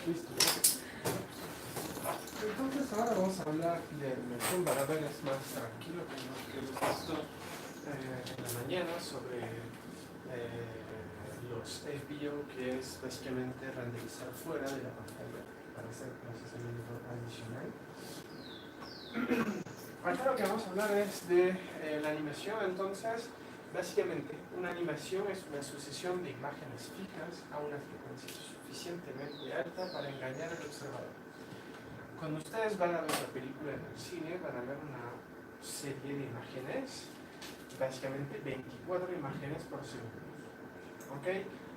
Listo. Entonces ahora vamos a hablar de animación para ver es más tranquilo que lo que hemos visto en la mañana sobre los FBO, que es básicamente renderizar fuera de la pantalla para hacer procesamiento adicional. Acá lo que vamos a hablar es de la animación. Entonces, básicamente, una animación es una sucesión de imágenes fijas a una frecuencia suficientemente alta para engañar al observador. Cuando ustedes van a ver una película en el cine, van a ver una serie de imágenes, básicamente 24 imágenes por segundo. ¿Ok?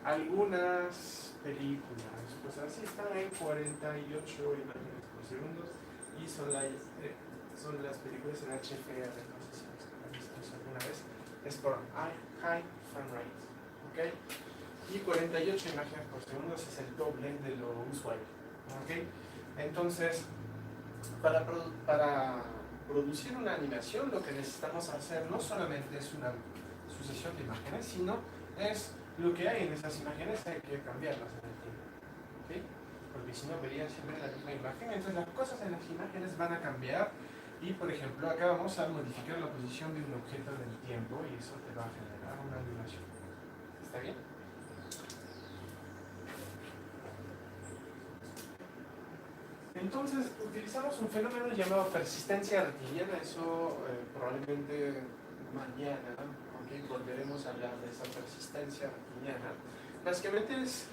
Algunas películas, pues así están en 48 imágenes por segundo y son las películas en HFR, no sé si las visto alguna vez, es por High Frame Rate, ¿ok? Y 48 imágenes por segundo es el doble de lo usual, ¿ok? Entonces, para producir una animación, lo que necesitamos hacer no solamente es una sucesión de imágenes, sino es lo que hay en esas imágenes, hay que cambiarlas en el tiempo, ¿ok? Porque si no verían siempre la misma imagen. Entonces las cosas en las imágenes van a cambiar y, por ejemplo, acá vamos a modificar la posición de un objeto en el tiempo y eso te va a generar una animación. ¿Está bien? Entonces utilizamos un fenómeno llamado persistencia retiniana. Eso probablemente mañana, ¿okay? Volveremos a hablar de esa persistencia retiniana. Básicamente es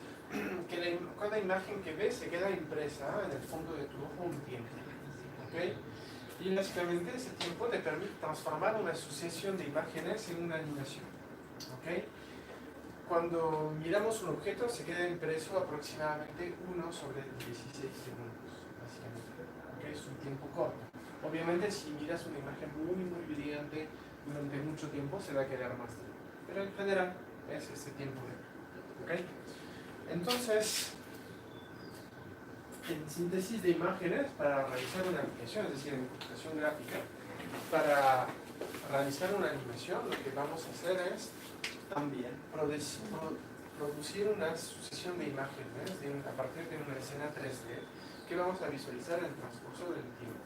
que cada imagen que ves se queda impresa en el fondo de tu ojo un tiempo, ¿okay? Y básicamente ese tiempo te permite transformar una sucesión de imágenes en una animación, ¿okay? Cuando miramos un objeto se queda impreso aproximadamente 1 sobre 16 segundos, básicamente, ¿okay? Es un tiempo corto. Obviamente si miras una imagen muy brillante durante mucho tiempo se va a quedar más tiempo, pero en general es ese tiempo, ¿okay? Entonces, en síntesis de imágenes, para realizar una animación, es decir, en computación gráfica, para realizar una animación, lo que vamos a hacer es también producir una sucesión de imágenes a partir de una escena 3D que vamos a visualizar en el transcurso del tiempo.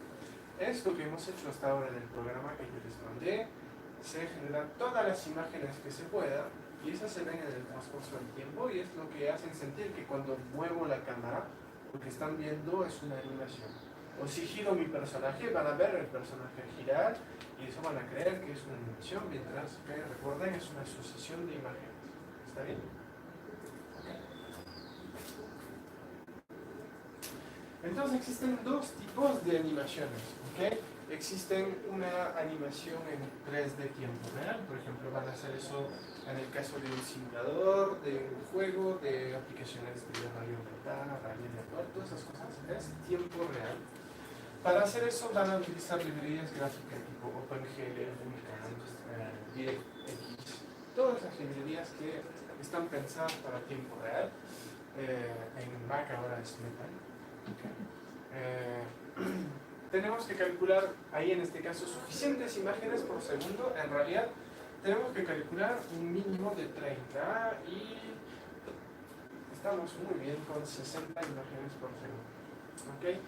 Es lo que hemos hecho hasta ahora en el programa que yo les mandé. Se generan todas las imágenes que se pueda y esas se ven en el transcurso del tiempo y es lo que hacen sentir que cuando muevo la cámara lo que están viendo es una animación. O si giro mi personaje van a ver el personaje girar y eso van a creer que es una animación, mientras que recuerden es una sucesión de imágenes. ¿Está bien? Okay. Entonces existen dos tipos de animaciones, ¿ok? Existen una animación en 3D tiempo real, por ejemplo van a hacer eso en el caso de un simulador, de un juego, de aplicaciones de radio aumentada, realidad virtual, todas esas cosas, es tiempo real. Para hacer eso van a utilizar librerías gráficas tipo OpenGL, Vulkan, DirectX, todas las librerías que están pensadas para tiempo real. En Mac ahora es Metal. Tenemos que calcular ahí en este caso suficientes imágenes por segundo. En realidad tenemos que calcular un mínimo de 30 y estamos muy bien con 60 imágenes por segundo, ¿okay?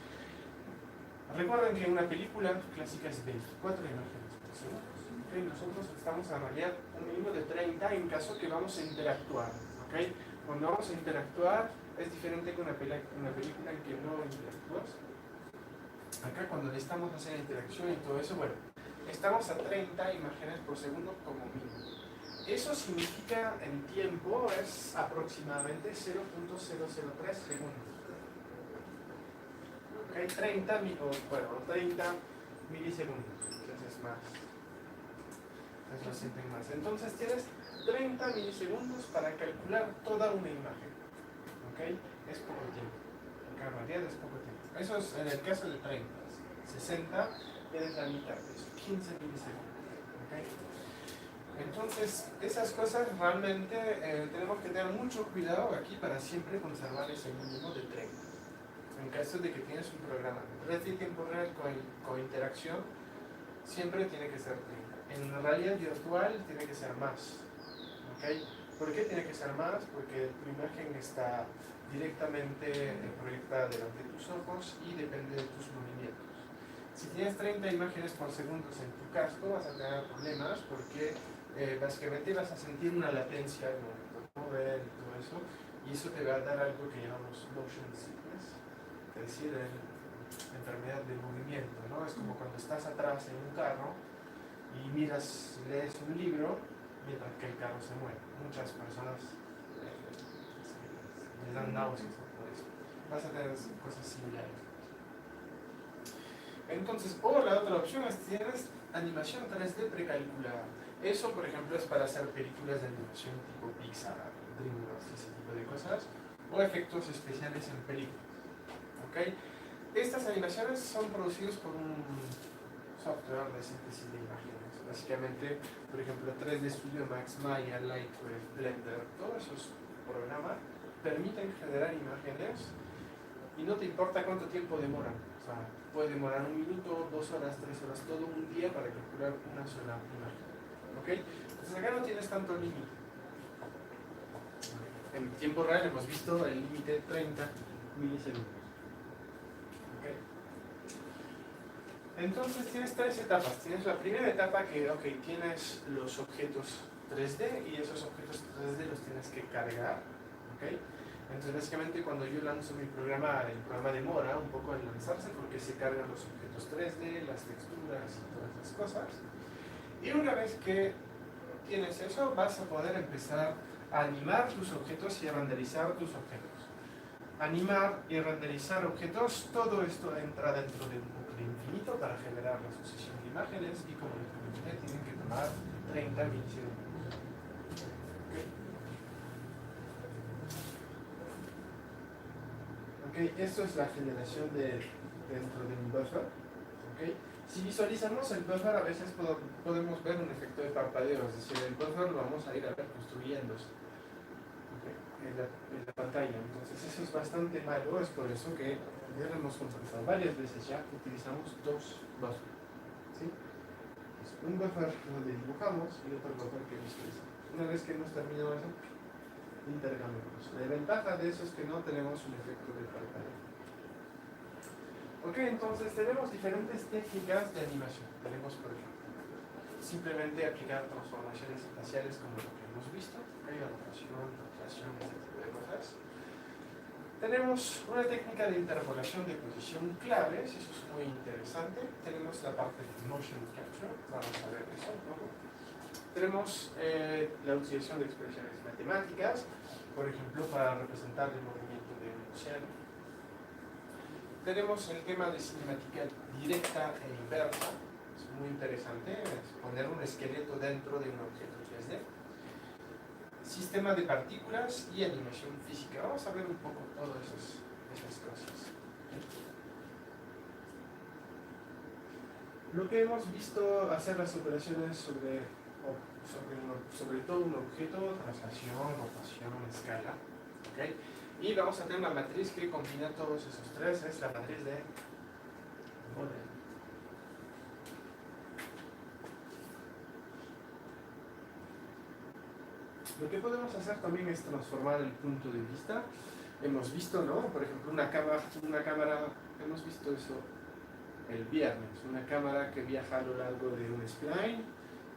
Recuerden que una película clásica es 24 imágenes por segundo, ¿okay? Nosotros estamos en realidad un mínimo de 30 en caso que vamos a interactuar, ¿okay? Cuando vamos a interactuar es diferente que una película en que no interactúas. Acá cuando necesitamos hacer interacción y todo eso, bueno, estamos a 30 imágenes por segundo como mínimo. Eso significa en tiempo es aproximadamente 0.003 segundos. Okay, 30 milisegundos, entonces es más, es lo sienten más. Entonces tienes 30 milisegundos para calcular toda una imagen, ¿ok? Es poco tiempo, en realidad es poco tiempo. Eso es en el caso de 30, 60 tienes la mitad, es 15 milisegundos, ¿ok? Entonces esas cosas realmente tenemos que tener mucho cuidado aquí para siempre conservar ese mínimo de 30. En caso de que tienes un programa de tiempo real con interacción, siempre tiene que ser 30. En realidad virtual tiene que ser más, ¿okay? ¿Por qué tiene que ser más? Porque tu imagen está directamente proyectada delante de tus ojos y depende de tus movimientos. Si tienes 30 imágenes por segundo en tu casco, vas a tener problemas porque básicamente vas a sentir una latencia al momento de mover y todo eso, y eso te va a dar algo que llamamos motion sickness, es decir, enfermedad de movimiento, ¿no? Es como cuando estás atrás en un carro y lees un libro mientras que el carro se mueve. Muchas personas les dan náuseas por eso. Vas a tener cosas similares. Entonces, o la otra opción es tienes animación 3D precalculada. Eso, por ejemplo, es para hacer películas de animación tipo Pixar, DreamWorks, ese tipo de cosas, o efectos especiales en películas. ¿Okay? Estas animaciones son producidas por un software de síntesis de imágenes. Básicamente, por ejemplo, 3D Studio Max, Maya, Lightwave, Blender, todos esos programas permiten generar imágenes y no te importa cuánto tiempo demoran. O sea, puede demorar 1 minuto, 2 horas, 3 horas, todo un día para calcular una sola imagen. ¿Ok? Entonces acá no tienes tanto límite. En tiempo real hemos visto el límite 30 milisegundos. ¿Ok? Entonces tienes 3 etapas. Tienes la primera etapa que, tienes los objetos 3D y esos objetos 3D los tienes que cargar. ¿Ok? Entonces básicamente cuando yo lanzo mi programa, el programa demora un poco en lanzarse porque se cargan los objetos 3D, las texturas y todas las cosas. Y una vez que tienes eso, vas a poder empezar a animar tus objetos y a renderizar tus objetos. Animar y renderizar objetos, todo esto entra dentro de un bucle infinito para generar la sucesión de imágenes y como les comenté, tienen que tomar 30 milisegundos. Okay, esto es la generación dentro de un buffer. Okay. Si visualizamos el buffer, a veces podemos ver un efecto de parpadeo, es decir, el buffer lo vamos a ir a ver construyéndose en la pantalla. Entonces eso es bastante malo, es por eso que ya lo hemos conversado varias veces ya, utilizamos 2 buffers. ¿Sí? Es un buffer donde dibujamos y otro buffer que visualizamos. Una vez que hemos terminado eso, intercambiamos. La ventaja de eso es que no tenemos un efecto de parpadeo. Ok, entonces tenemos diferentes técnicas de animación. Tenemos, por ejemplo, simplemente aplicar transformaciones espaciales como lo que hemos visto, rotación, traslación, ese tipo de cosas. Tenemos una técnica de interpolación de posición claves, eso es muy interesante. Tenemos la parte de motion capture, vamos a ver eso un poco. Tenemos la utilización de expresiones matemáticas, por ejemplo, para representar el movimiento de un océano. Tenemos el tema de cinemática directa e inversa, es muy interesante, es poner un esqueleto dentro de un objeto 3D. Sistema de partículas y animación física. Vamos a ver un poco todas esas cosas. Lo que hemos visto hacer las operaciones sobre todo un objeto, traslación, rotación, escala. ¿Okay? Y vamos a tener una matriz que combina todos esos tres, es la matriz de Model. Lo que podemos hacer también es transformar el punto de vista. Hemos visto, ¿no? Por ejemplo, una cámara, hemos visto eso el viernes, una cámara que viaja a lo largo de un spline,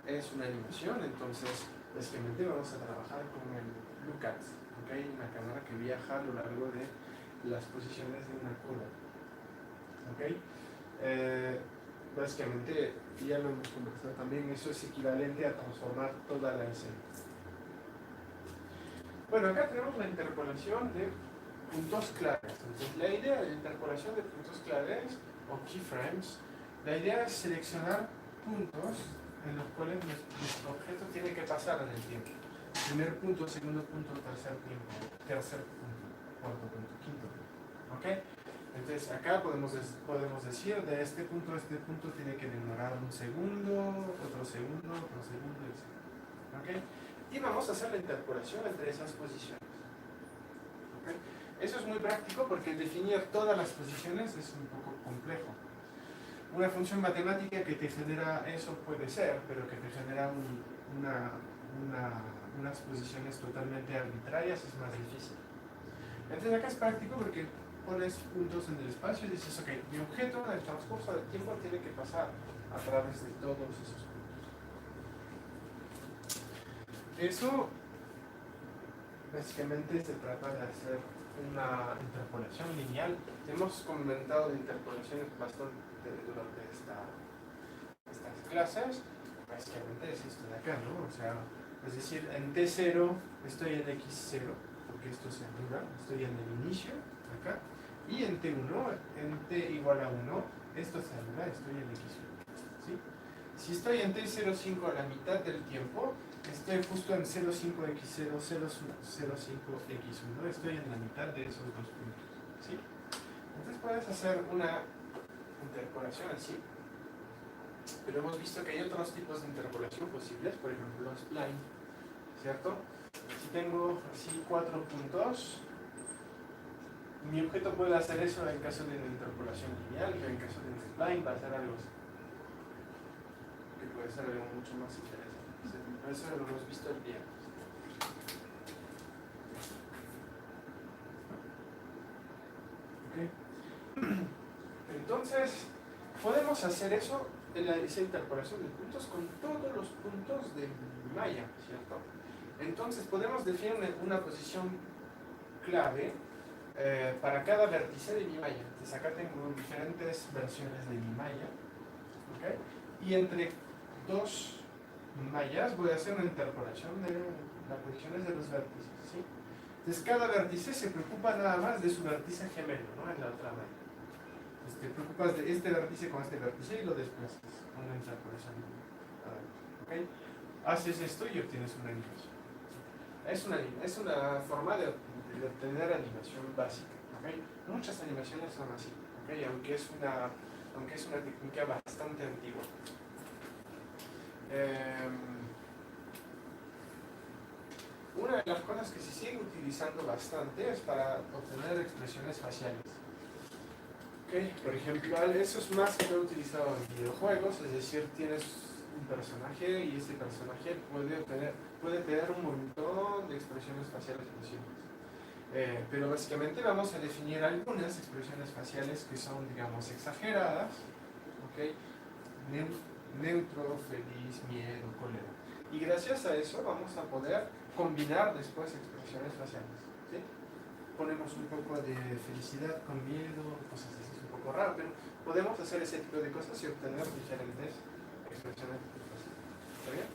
es una animación, entonces básicamente vamos a trabajar con el look-at, ¿okay? Una cámara que viaja a lo largo de las posiciones de una curva. ¿Okay? Básicamente, ya lo hemos conversado también, eso es equivalente a transformar toda la escena. Bueno, acá tenemos la interpolación de puntos claves. Entonces, la idea de la interpolación de puntos claves o keyframes, la idea es seleccionar puntos en los cuales nuestro objeto tiene que pasar en el tiempo. Primer punto, segundo punto, tercer punto, cuarto punto, quinto punto. ¿Ok? Entonces acá podemos decir de este punto a este punto tiene que demorar un segundo, otro segundo, etc. ¿Ok? Y vamos a hacer la interpolación entre esas posiciones. ¿Ok? Eso es muy práctico porque definir todas las posiciones es un poco complejo. Una función matemática que te genera eso puede ser, pero que te genera una unas posiciones totalmente arbitrarias es más difícil. Entonces acá es práctico porque pones puntos en el espacio y dices, ok, mi objeto en el transcurso del tiempo tiene que pasar a través de todos esos puntos. Eso básicamente se trata de hacer una interpolación lineal. Hemos comentado de interpolaciones bastante durante estas clases. Básicamente es esto de acá, ¿no? O sea, es decir, en T0 estoy en X0, porque esto se anula, estoy en el inicio, acá, y en T1, en T igual a 1, esto se anula, estoy en X1, ¿sí? Si estoy en T05 a la mitad del tiempo, estoy justo en 0,5x0, 0,5x1, estoy en la mitad de esos dos puntos, ¿sí? Entonces puedes hacer una interpolación así, pero hemos visto que hay otros tipos de interpolación posibles, por ejemplo spline, ¿cierto? Si tengo así 4 puntos, mi objeto puede hacer eso en caso de una interpolación lineal, pero en caso de un spline va a ser algo así, que puede ser algo mucho más interesante. Eso lo hemos visto el viernes. Okay. Entonces, podemos hacer eso, esa interpolación de puntos, con todos los puntos de malla, ¿cierto? Entonces, podemos definir una posición clave para cada vértice de mi malla. Entonces, acá tengo diferentes versiones de mi malla, ¿okay? Y entre dos mallas voy a hacer una interpolación de las posiciones de los vértices, ¿sí? Entonces cada vértice se preocupa nada más de su vértice gemelo, ¿no? En la otra malla. Entonces te preocupas de este vértice con este vértice y lo desplazas con una interpolación, ¿okay? Haces esto y obtienes una animación. Es una forma de obtener animación básica, ¿okay? Muchas animaciones son así, ¿okay? Aunque es una técnica bastante antigua. Una de las cosas que se sigue utilizando bastante es para obtener expresiones faciales. ¿Okay? Por ejemplo, eso es más que todo utilizado en videojuegos, es decir, tienes un personaje y ese personaje puede tener un montón de expresiones faciales posibles. Pero básicamente vamos a definir algunas expresiones faciales que son, digamos, exageradas, ¿okay? Neutro, feliz, miedo, cólera. Y gracias a eso vamos a poder combinar después expresiones faciales, ¿sí? Ponemos un poco de felicidad con miedo, cosas así, es un poco raro, pero podemos hacer ese tipo de cosas y obtener diferentes expresiones faciales. ¿Está bien?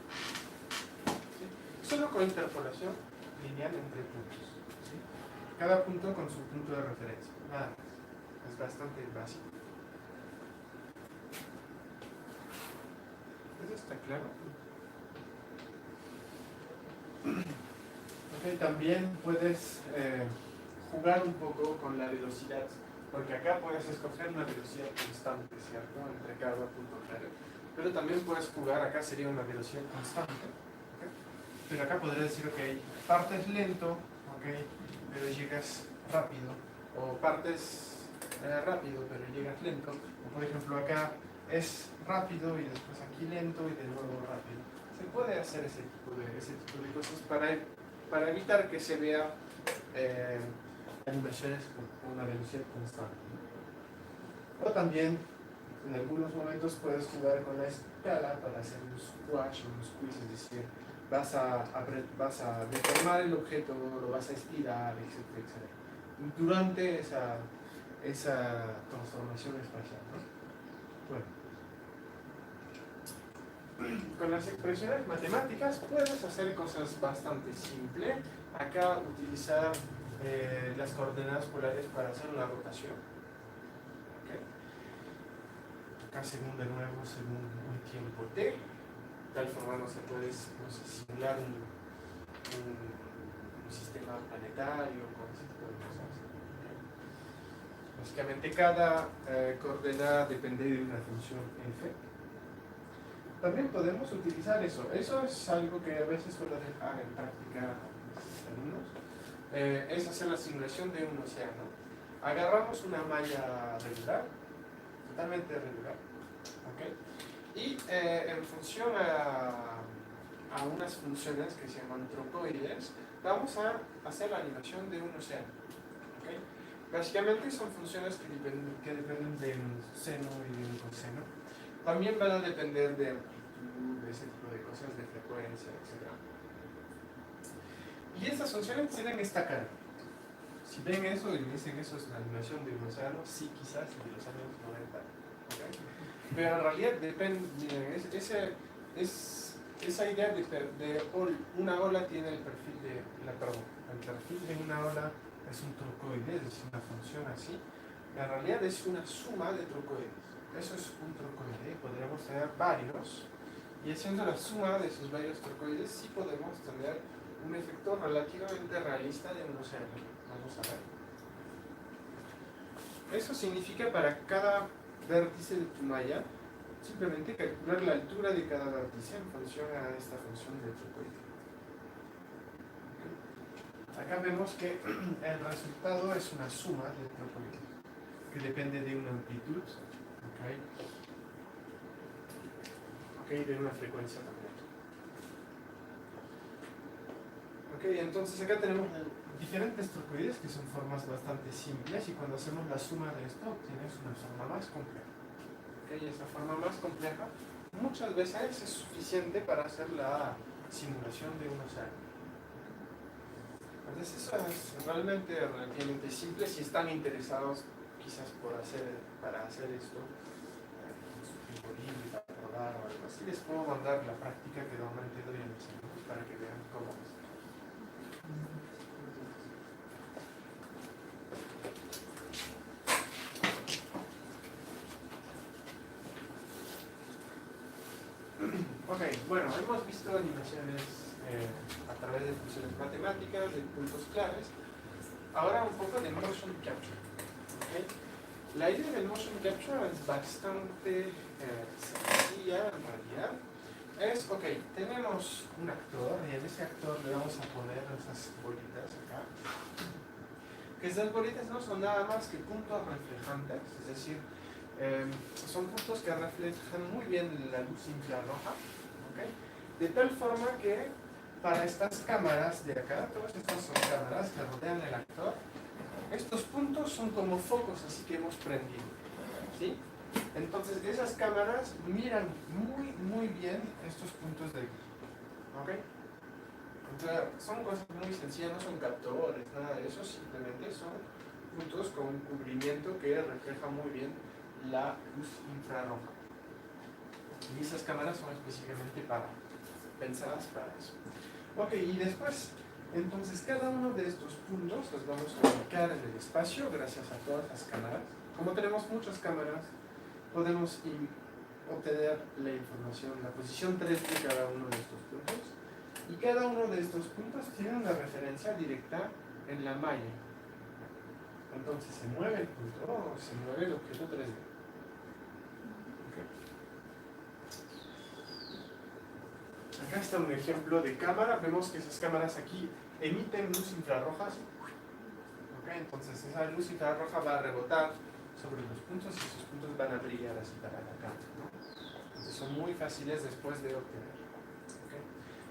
¿Sí? Solo con interpolación lineal entre puntos, ¿sí? Cada punto con su punto de referencia, nada más. Es bastante básico. ¿Eso está claro? Okay, también puedes jugar un poco con la velocidad, porque acá puedes escoger una velocidad constante, ¿cierto? Entre cada punto claro. Pero también puedes jugar, acá sería una velocidad constante, ¿okay? Pero acá podrías decir, ok, partes lento, okay, pero llegas rápido, o partes rápido, pero llegas lento, o por ejemplo acá es rápido y después aquí lento y de nuevo rápido. Se puede hacer ese tipo de cosas para evitar que se vea animaciones con una velocidad constante, ¿no? O también en algunos momentos puedes jugar con la escala para hacer un squash o un squeeze, es decir, vas a deformar el objeto, lo vas a estirar, etcétera, etcétera, durante esa transformación espacial, ¿no? Bueno. Con las expresiones matemáticas puedes hacer cosas bastante simples. Acá utilizar las coordenadas polares para hacer una rotación. ¿Okay? Acá según un tiempo t, de tal forma no se puede simular un sistema planetario con ese tipo de cosas. ¿Okay? Básicamente cada coordenada depende de una función f. También podemos utilizar eso. Eso es algo que a veces suelo dejar en práctica a mis alumnos. Es hacer la simulación de un océano. Agarramos una malla regular, totalmente regular, ¿okay? Y en función a unas funciones que se llaman trocoides, vamos a hacer la animación de un océano. ¿Okay? Básicamente son funciones que dependen de un seno y de un coseno. También van a depender de amplitud, de ese tipo de cosas, de frecuencia, etc. Y estas funciones tienen esta cara. Si ven eso y dicen eso es la animación de un océano, sí, quizás de los años 90. ¿Okay? Pero en realidad depende, miren, esa idea de una ola tiene el perfil de, el perfil de una ola es un trocoide, es decir, una función así. En realidad es una suma de trocoides. Eso es un trocoide, podríamos tener varios, y haciendo la suma de esos varios trocoides sí podemos tener un efecto relativamente realista de un océano. Vamos a ver. Eso significa para cada vértice de tu malla, simplemente calcular la altura de cada vértice en función a esta función de trocoide. Acá vemos que el resultado es una suma de trocoides, que depende de una amplitud, de una frecuencia también. Entonces acá tenemos diferentes trocoides que son formas bastante simples, y cuando hacemos la suma de esto obtienes una forma más compleja. Y esa forma más compleja muchas veces es suficiente para hacer la simulación de un océano. Entonces eso es realmente relativamente simple. Si están interesados quizás para hacer esto en Bolivia, para probar o algo así, les puedo mandar la práctica que normalmente doy a mis amigos para que vean cómo es. Ok, bueno, hemos visto animaciones a través de funciones matemáticas, de puntos claves. Ahora un poco de motion capture. ¿Okay? La idea del motion capture es bastante sencilla en realidad. Ok, tenemos un actor y en ese actor le vamos a poner esas bolitas acá. Que esas bolitas no son nada más que puntos reflejantes, es decir, son puntos que reflejan muy bien la luz infrarroja. ¿Okay? De tal forma que para estas cámaras de acá, todas estas son cámaras que rodean el actor, estos puntos son como focos así que hemos prendido, ¿sí? Entonces esas cámaras miran muy bien estos puntos de aquí, ¿ok? Entonces, son cosas muy sencillas, no son captadores, nada de eso, simplemente son puntos con un cubrimiento que refleja muy bien la luz infrarroja. Y esas cámaras son específicamente pensadas para eso. Ok, y después, entonces cada uno de estos puntos los vamos a ubicar en el espacio gracias a todas las cámaras. Como tenemos muchas cámaras, podemos obtener la información, la posición 3 de cada uno de estos puntos. Y cada uno de estos puntos tiene una referencia directa en la malla. Entonces se mueve el punto o se mueve el objeto 3D. Acá está un ejemplo de cámara. Vemos que esas cámaras aquí emiten luz infrarroja. Entonces esa luz infrarroja va a rebotar sobre los puntos y esos puntos van a brillar así para la cámara, ¿no? Entonces son muy fáciles después de obtener.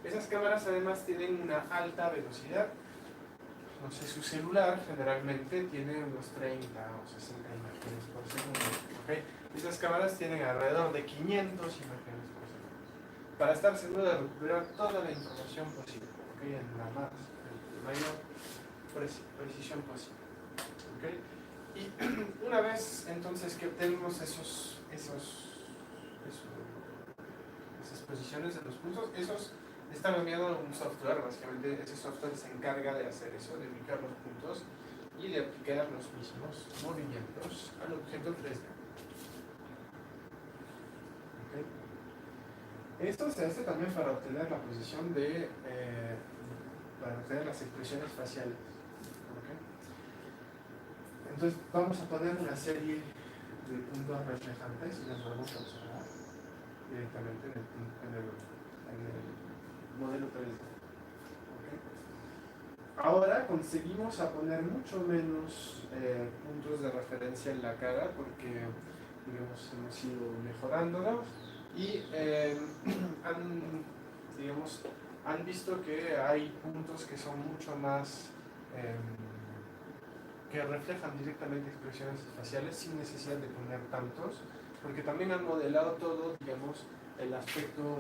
Esas cámaras además tienen una alta velocidad. No sé, su celular generalmente tiene unos 30 o 60 imágenes por segundo. Esas cámaras tienen alrededor de 500 imágenes por segundo. Para estar seguro de recuperar toda la información posible, en la mayor precisión posible. Y una vez entonces que obtenemos esas posiciones de los puntos, esos están enviados a un software. Básicamente ese software se encarga de hacer eso, de ubicar los puntos y de aplicar los mismos movimientos al objeto 3D. Esto se hace también para obtener la posición para obtener las expresiones faciales. Entonces vamos a poner una serie de puntos reflejantes y los vamos a observar directamente en el modelo 3D. Ahora conseguimos a poner mucho menos puntos de referencia en la cara porque, digamos, hemos ido mejorándolos y digamos, han visto que hay puntos que son mucho más, que reflejan directamente expresiones faciales sin necesidad de poner tantos, porque también han modelado todo, digamos, el aspecto,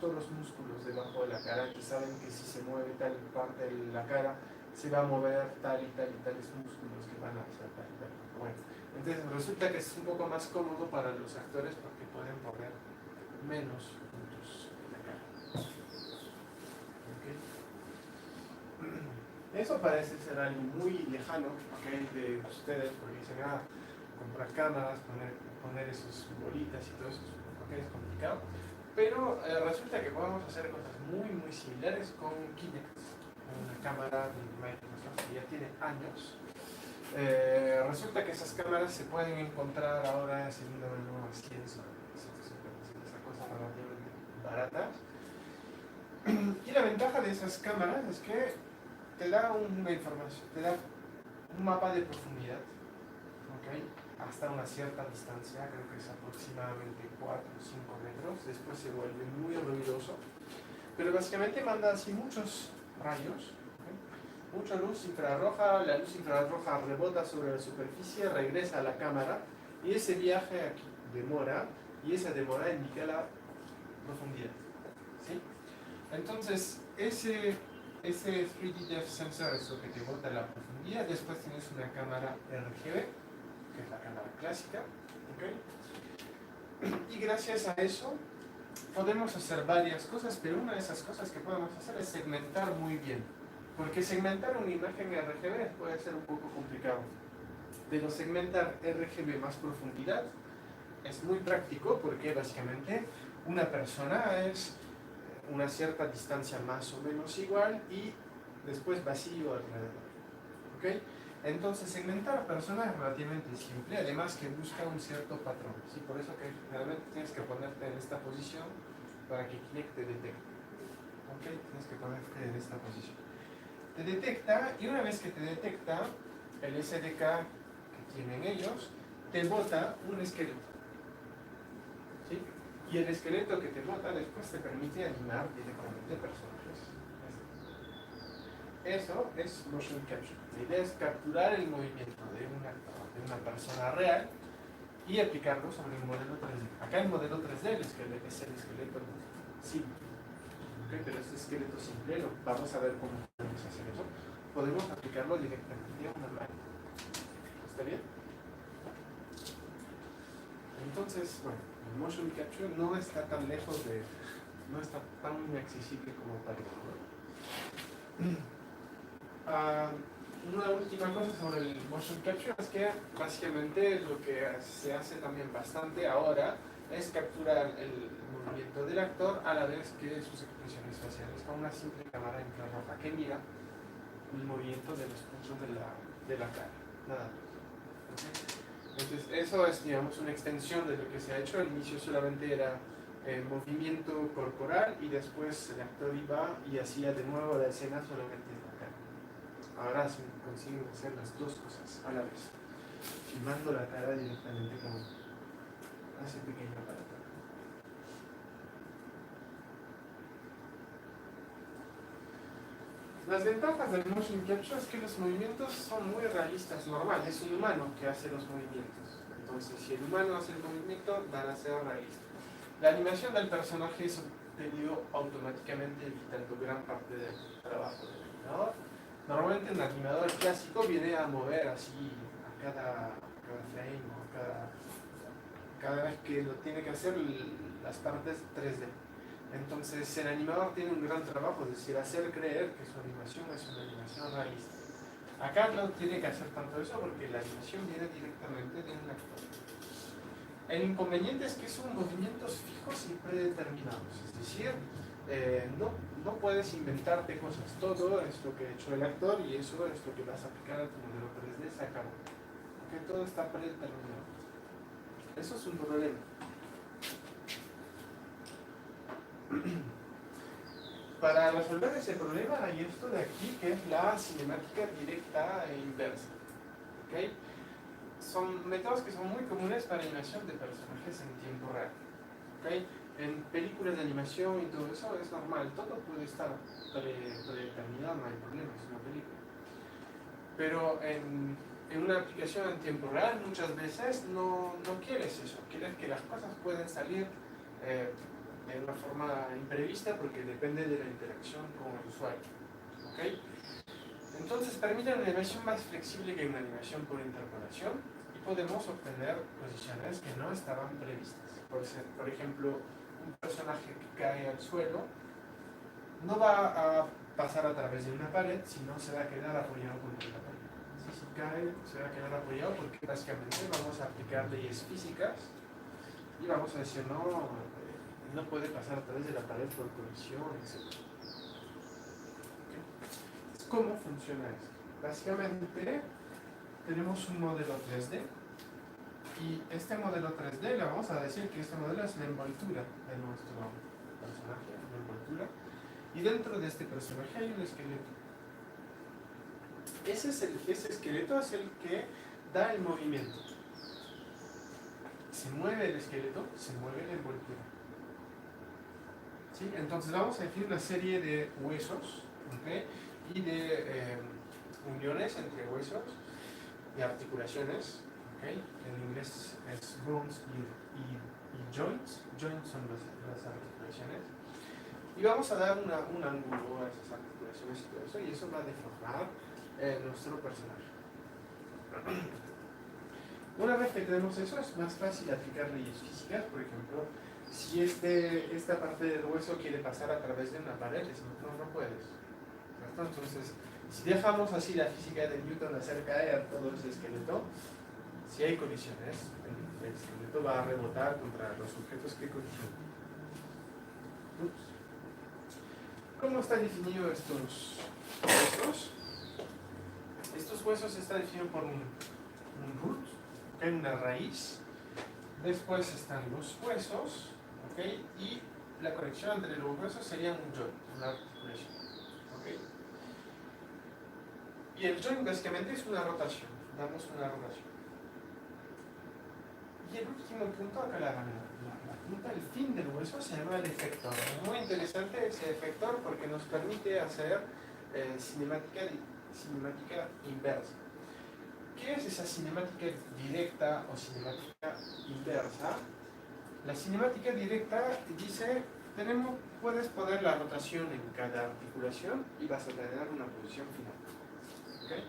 todos los músculos debajo de la cara, que saben que si se mueve tal parte de la cara, se va a mover tal y tal y tales músculos que van a hacer tal y tal. Bueno, entonces resulta que es un poco más cómodo para los actores porque pueden poner menos puntos en la cara. ¿Okay? Eso parece ser algo muy lejano, ¿okay?, de ustedes, porque dicen, comprar cámaras, poner esos bolitas y todo eso, ¿okay?, es complicado. Pero resulta que podemos hacer cosas muy, muy similares con Kinect, una cámara de Microsoft que ya tiene años. Resulta que esas cámaras se pueden encontrar ahora en segunda mano a 100 soles, esas cosas relativamente baratas. Y la ventaja de esas cámaras es que te da una información, te da un mapa de profundidad, ¿okay?, hasta una cierta distancia, creo que es aproximadamente 4 o 5 metros, después se vuelve muy ruidoso, pero básicamente manda así muchos rayos, ¿okay?, mucha luz infrarroja, la luz infrarroja rebota sobre la superficie, regresa a la cámara, y ese viaje aquí demora, y esa demora indica la profundidad, ¿sí? Entonces, ese 3D Depth Sensor es lo que te bota la profundidad. Después tienes una cámara RGB, que es la cámara clásica, ¿okay? Y gracias a eso podemos hacer varias cosas, pero una de esas cosas que podemos hacer es segmentar muy bien, porque segmentar una imagen RGB puede ser un poco complicado, pero segmentar RGB más profundidad es muy práctico, porque básicamente una persona es una cierta distancia más o menos igual y después vacío alrededor, ¿ok? Entonces segmentar a personas es relativamente simple, además que busca un cierto patrón, ¿sí? Por eso que realmente tienes que ponerte en esta posición para que Kinect te detecte, ¿ok? Tienes que ponerte en esta posición. Te detecta, y una vez que te detecta, el SDK que tienen ellos te bota un esqueleto, ¿sí? Y el esqueleto que te bota después te permite animar directamente personajes. Eso es motion capture. La idea es capturar el movimiento de una persona real y aplicarlo sobre un modelo 3D. Acá el modelo 3D es el esqueleto simple. ¿Okay? Pero este esqueleto simple, vamos a ver cómo podemos hacer eso. Podemos aplicarlo directamente a una máquina. ¿Está bien? Entonces, bueno, el motion capture no está tan lejos de, no está tan inaccesible como parece, ¿no? Una última cosa sobre el motion capture es que básicamente lo que se hace también bastante ahora es capturar el movimiento del actor a la vez que sus expresiones faciales con una simple cámara infrarroja que mira el movimiento de los puntos de la cara, nada más. ¿Okay? Entonces eso es, digamos, una extensión de lo que se ha hecho. Al inicio solamente era movimiento corporal y después el actor iba y hacía de nuevo la escena solamente en la cara. Ahora se consiguen hacer las dos cosas a la vez, filmando la cara directamente con ese pequeño aparato. Las ventajas del motion capture es que los movimientos son muy realistas, normal, es un humano que hace los movimientos. Entonces, si el humano hace el movimiento, van a ser realistas. La animación del personaje es obtenido automáticamente, evitando gran parte del trabajo del animador. Normalmente un animador clásico viene a mover así a cada frame o cada vez que lo tiene que hacer las partes 3D. Entonces el animador tiene un gran trabajo, es decir, hacer creer que su animación es una animación realista. Acá no tiene que hacer tanto eso porque la animación viene directamente de un actor. El inconveniente es que son movimientos fijos y predeterminados, es decir, no puedes inventarte cosas, todo es lo que ha hecho el actor y eso es lo que vas a aplicar a tu modelo 3D, se acabó. Porque todo está predeterminado. Eso es un problema. Para resolver ese problema hay esto de aquí que es la cinemática directa e inversa. ¿Okay? Son métodos que son muy comunes para animación de personajes en tiempo real. ¿Okay? En películas de animación y todo eso es normal, todo puede estar predeterminado, no hay problema, es una película. Pero en una aplicación en tiempo real muchas veces no quieres eso, quieres que las cosas puedan salir de una forma imprevista porque depende de la interacción con el usuario. ¿Okay? Entonces permite una animación más flexible que una animación por interpolación y podemos obtener posiciones que no estaban previstas. Por ejemplo, un personaje que cae al suelo no va a pasar a través de una pared, sino se va a quedar apoyado contra la pared. Si cae, se va a quedar apoyado porque básicamente vamos a aplicar leyes físicas y vamos a decir no puede pasar a través de la pared por colisión, etc. ¿Okay? ¿Cómo funciona esto? Básicamente tenemos un modelo 3D y este modelo 3D le vamos a decir que este modelo es la envoltura de nuestro personaje, la envoltura, y dentro de este personaje hay un esqueleto. Ese esqueleto es el que da el movimiento. Se mueve el esqueleto, se mueve la envoltura. ¿Sí? Entonces vamos a definir una serie de huesos, ¿okay? Y de uniones entre huesos, de articulaciones, ¿okay? En inglés es bones y joints. Joints son las articulaciones. Y vamos a dar un ángulo a esas articulaciones y todo eso, y eso va a deformar nuestro personaje. Una vez que tenemos eso, es más fácil aplicar leyes físicas. Por ejemplo, si esta parte del hueso quiere pasar a través de una pared, no puedes. ¿Cierto? Entonces, si dejamos así la física de Newton hacer caer todo ese esqueleto, si hay colisiones, el esqueleto va a rebotar contra los objetos que colisionan. Ups. ¿Cómo están definidos estos huesos? Estos huesos están definidos por un root, ¿okay? Una raíz. Después están los huesos, ¿okay? Y la conexión entre los huesos sería un joint, una articulación. ¿Okay? Y el joint básicamente es una rotación, damos una rotación. Y el último punto, acá la punta, el fin del hueso se llama el efector. Es muy interesante ese efector porque nos permite hacer cinemática inversa. ¿Qué es esa cinemática directa o cinemática inversa? La cinemática directa dice, puedes poner la rotación en cada articulación y vas a tener una posición final. ¿Okay?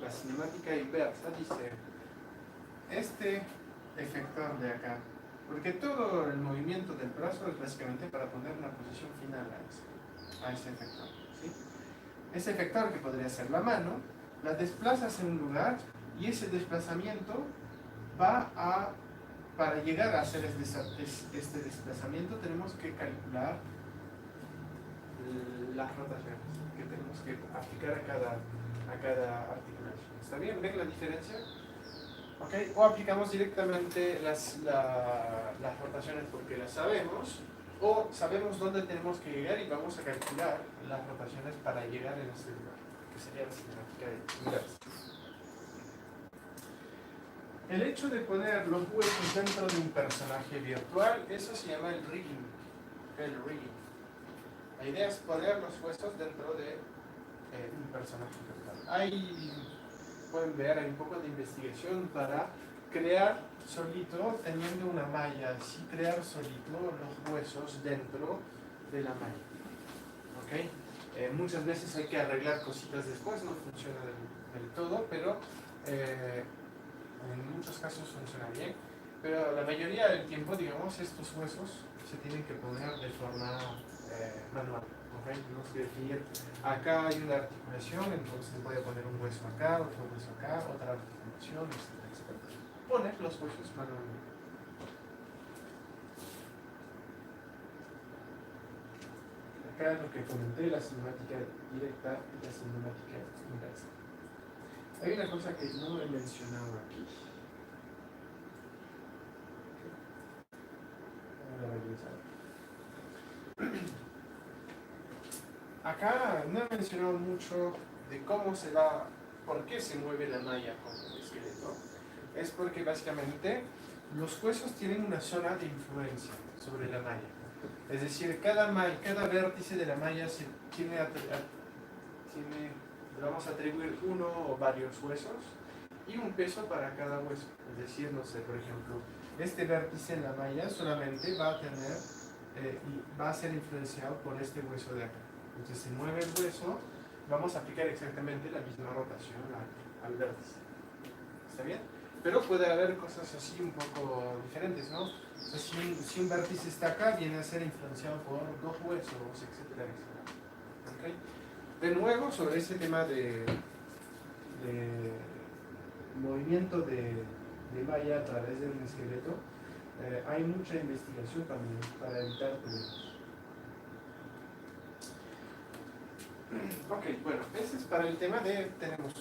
La cinemática inversa dice, este efector de acá, porque todo el movimiento del brazo es básicamente para poner una posición final a ese efector. ¿Sí? Ese efector, que podría ser la mano, la desplazas en un lugar y ese desplazamiento para llegar a hacer este desplazamiento tenemos que calcular las rotaciones que tenemos que aplicar a cada articulación. ¿Está bien? ¿Ven la diferencia? ¿Okay? O aplicamos directamente las rotaciones porque las sabemos, o sabemos dónde tenemos que llegar y vamos a calcular las rotaciones para llegar en ese lugar, que sería la cinemática inversa. El hecho de poner los huesos dentro de un personaje virtual, eso se llama el rigging. El rigging. La idea es poner los huesos dentro de un personaje virtual. Ahí pueden ver, hay un poco de investigación para crear solito, teniendo una malla, así crear solito los huesos dentro de la malla. ¿Okay? Muchas veces hay que arreglar cositas después, no funciona del todo, pero en muchos casos funciona bien, pero la mayoría del tiempo, digamos, estos huesos se tienen que poner de forma manual. ¿Okay? Tenemos que definir, acá hay una articulación, entonces voy a poner un hueso acá, otro hueso acá, otra articulación, etc. Poner los huesos manualmente. Acá lo que comenté, la cinemática directa y la cinemática inversa. Hay una cosa que no he mencionado aquí. Acá no he mencionado mucho de por qué se mueve la malla con el esqueleto. Es porque básicamente los huesos tienen una zona de influencia sobre la malla. Es decir, cada vértice de la malla le vamos a atribuir uno o varios huesos y un peso para cada hueso. Es decir, no sé, por ejemplo, este vértice en la malla solamente va a tener y va a ser influenciado por este hueso de acá. Entonces, si mueve el hueso, vamos a aplicar exactamente la misma rotación al vértice. ¿Está bien? Pero puede haber cosas así un poco diferentes, ¿no? Entonces, si un vértice está acá, viene a ser influenciado por dos huesos, etcétera, etcétera. ¿Okay? De nuevo, sobre ese tema de movimiento de malla a través de un esqueleto, hay mucha investigación también para evitar problemas. Ok, bueno, ese es para el tema de tenemos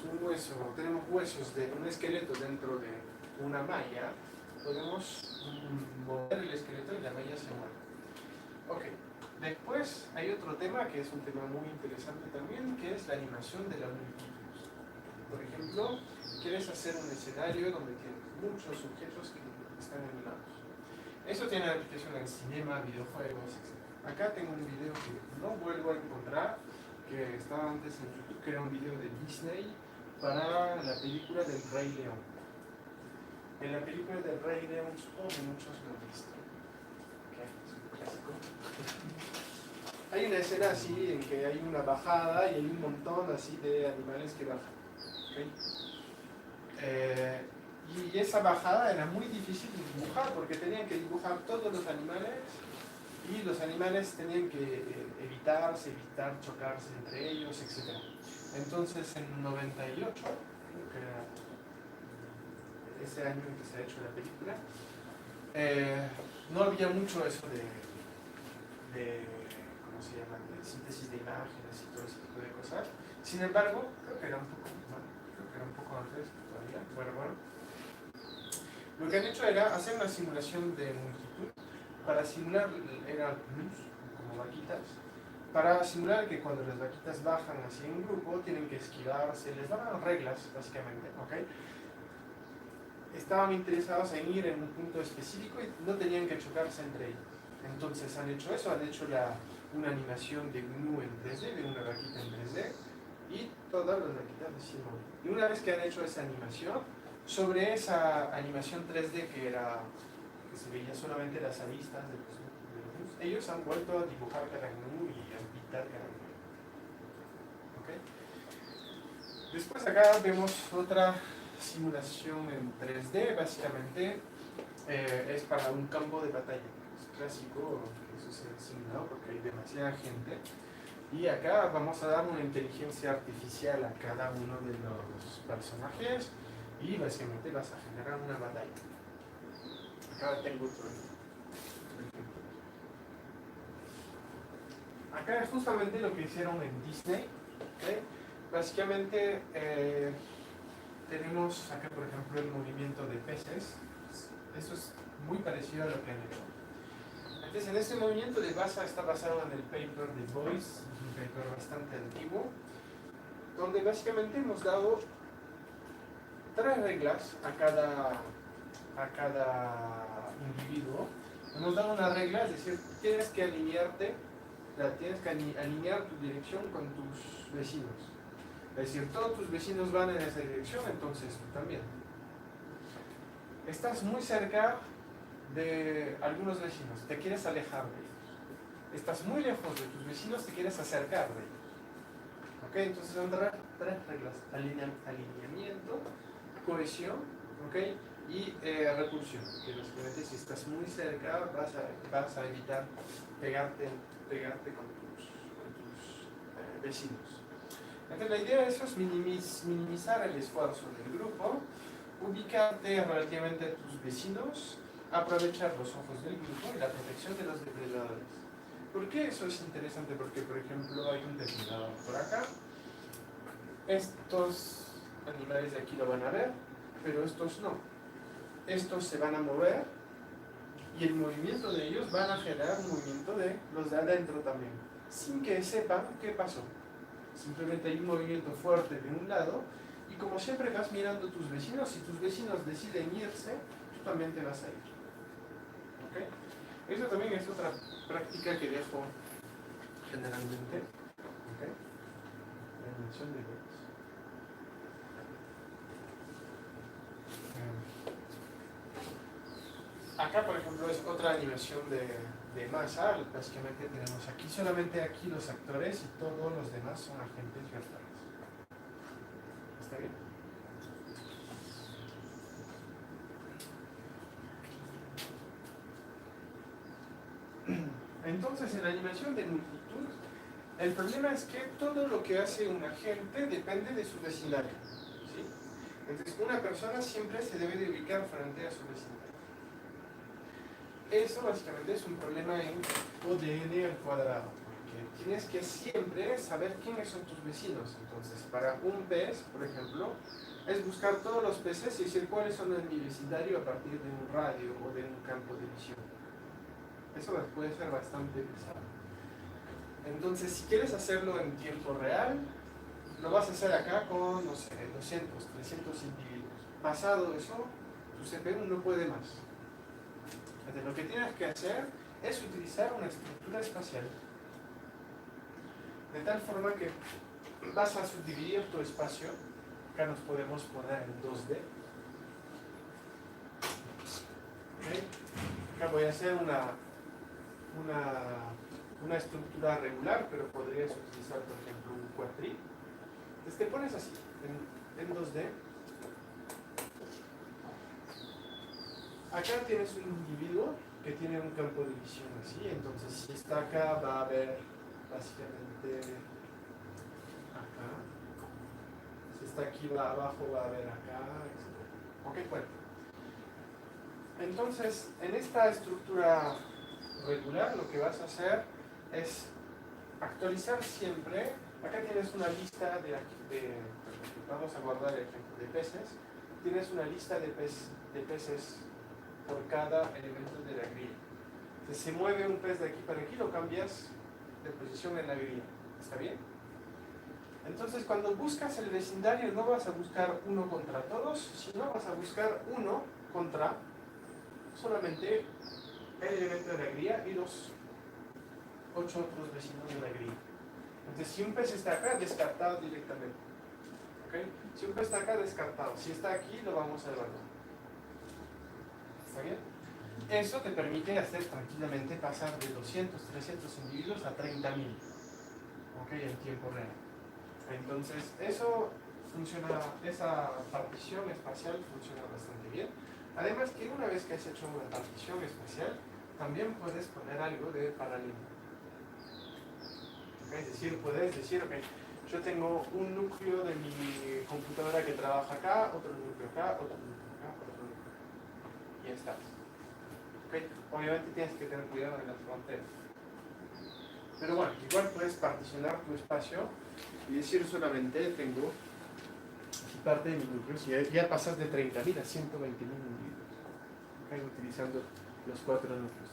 huesos de un esqueleto dentro de una malla, podemos mover el esqueleto y la malla se mueve. Ok, después hay otro tema que es un tema muy interesante también, que es la animación de la multitud. Por ejemplo, quieres hacer un escenario donde tienes muchos objetos que están animados. Eso tiene aplicación en cinema, videojuegos, etc. Acá tengo un video que no vuelvo a encontrar, que estaba antes en YouTube, que era un video de Disney para la película del Rey León. En la película del Rey León, supongo que muchos lo han visto. Okay, es un clásico. Hay una escena así en que hay una bajada y hay un montón así de animales que bajan. ¿Okay? Y esa bajada era muy difícil de dibujar porque tenían que dibujar todos los animales y los animales tenían que evitar chocarse entre ellos, etc. Entonces en 98, creo que era ese año en que se ha hecho la película, no había mucho eso de ¿cómo se llama?, de síntesis de imágenes y todo ese tipo de cosas. Sin embargo, creo que era un poco antes todavía. Bueno. Lo que han hecho era hacer una simulación de multitud para simular, era luz, como vaquitas, para simular que cuando las vaquitas bajan así en grupo tienen que esquivarse, les daban reglas básicamente, ¿ok? Estaban interesados en ir en un punto específico y no tenían que chocarse entre ellos. Entonces han hecho eso, han hecho una animación de Gnu en 3D, de una vaquita en 3D, y todas las vaquitas así moviendo. Y una vez que han hecho esa animación, sobre esa animación 3D que se veía solamente las aristas de los Gnus, ellos han vuelto a dibujar cada Gnu y a pintar cada Gnu. ¿Okay? Después acá vemos otra simulación en 3D, básicamente es para un campo de batalla. Es clásico, eso se ha simulado porque hay demasiada gente. Y acá vamos a dar una inteligencia artificial a cada uno de los personajes y básicamente vas a generar una batalla. Acá tengo otro ejemplo. Acá es justamente lo que hicieron en Disney. ¿Okay? Básicamente tenemos acá, por ejemplo, el movimiento de peces. Eso es muy parecido a lo que han hecho. Entonces, en este movimiento de Basa está basado en el paper de Boyce, un paper bastante antiguo, donde básicamente hemos dado 3 reglas a cada individuo. Hemos dado una regla, es decir, tienes que alinear tu dirección con tus vecinos. Es decir, todos tus vecinos van en esa dirección, entonces tú también. Estás muy cerca de algunos vecinos, te quieres alejar de ellos. Estás muy lejos de tus vecinos, te quieres acercar de ellos. ¿Ok? Entonces son 3 reglas: alineamiento, cohesión, ¿ok?, y repulsión. Que básicamente si estás muy cerca vas a evitar pegarte con tus vecinos. Entonces la idea de eso es minimizar el esfuerzo del grupo, ubicarte relativamente a tus vecinos, aprovechar los ojos del grupo y la protección de los depredadores. ¿Por qué eso es interesante? Porque, por ejemplo, hay un depredador por acá. Estos animales de aquí lo van a ver, pero estos no. Estos se van a mover y el movimiento de ellos van a generar un movimiento de los de adentro también, sin que sepan qué pasó. Simplemente hay un movimiento fuerte de un lado y como siempre vas mirando a tus vecinos. Si tus vecinos deciden irse, también te vas a ir. ¿Ok? Eso también es otra práctica que dejo generalmente. ¿Ok? La dimensión de Voigt. Acá, por ejemplo, es otra animación de masa. Básicamente tenemos aquí, solamente aquí los actores y todos los demás son agentes virtuales. ¿Está bien? Entonces, en la animación de multitud, el problema es que todo lo que hace un agente depende de su vecindario. ¿Sí? Entonces, una persona siempre se debe de ubicar frente a su vecindario. Eso básicamente es un problema en ODN al cuadrado, porque tienes que siempre saber quiénes son tus vecinos. Entonces, para un pez, por ejemplo, es buscar todos los peces y decir cuáles son en mi vecindario a partir de un radio o de un campo de visión. Eso puede ser bastante pesado. Entonces, si quieres hacerlo en tiempo real, lo vas a hacer acá con, no sé, 200, 300 individuos. Pasado eso, tu CPU no puede más. Entonces, lo que tienes que hacer es utilizar una estructura espacial. De tal forma que vas a subdividir tu espacio. Acá nos podemos poner en 2D. ¿Okay? Acá voy a hacer una estructura regular, pero podrías utilizar, por ejemplo, un cuatril. Entonces te pones así, en 2D. Acá tienes un individuo que tiene un campo de visión así, entonces si está acá va a haber básicamente acá. Si está aquí va abajo va a haber acá, etc. Ok, bueno. Entonces, en esta estructura regular lo que vas a hacer es actualizar siempre. Acá tienes una lista vamos a guardar el ejemplo de peces. Tienes una lista de peces por cada elemento de la grilla. Si se mueve un pez de aquí para aquí, lo cambias de posición en la grilla. ¿Está bien? Entonces, cuando buscas el vecindario, no vas a buscar uno contra todos, sino vas a buscar uno contra solamente el elemento de la grilla y los 8 otros vecinos de la grilla. Entonces, si un pez está acá, descartado directamente. ¿Okay? Si un pez está acá, descartado. Si está aquí, lo vamos a evaluar. ¿Está bien? Eso te permite hacer tranquilamente pasar de 200, 300 individuos a 30.000. ¿Ok? En tiempo real. Entonces, eso funciona, esa partición espacial funciona bastante bien. Además que una vez que has hecho una partición espacial, también puedes poner algo de paralelismo. ¿Okay? Es decir, puedes decir, ok, yo tengo un núcleo de mi computadora que trabaja acá, otro núcleo acá, otro núcleo acá, otro núcleo acá. Y ya está. ¿Okay? Obviamente tienes que tener cuidado en las fronteras. Pero bueno, igual puedes particionar tu espacio y decir solamente tengo parte de mi núcleo, si ya pasas de 30.000 a 120.000 individuos, ¿okay? Utilizando los 4 núcleos.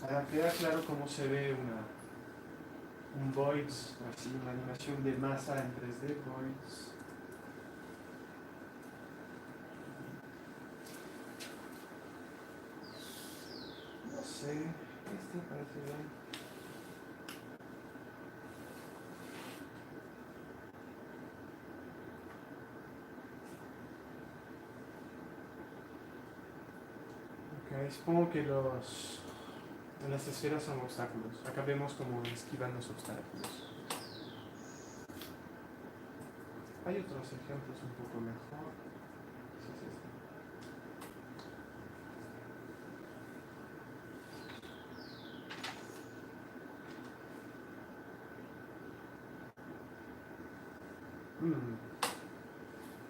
Para quedar claro cómo se ve un Voids, así una animación de masa en 3D, Voids. No sé, este parece bien. Okay, supongo que las esferas son obstáculos. Acá vemos cómo esquivan los obstáculos. Hay otros ejemplos un poco mejor. Sí, es este.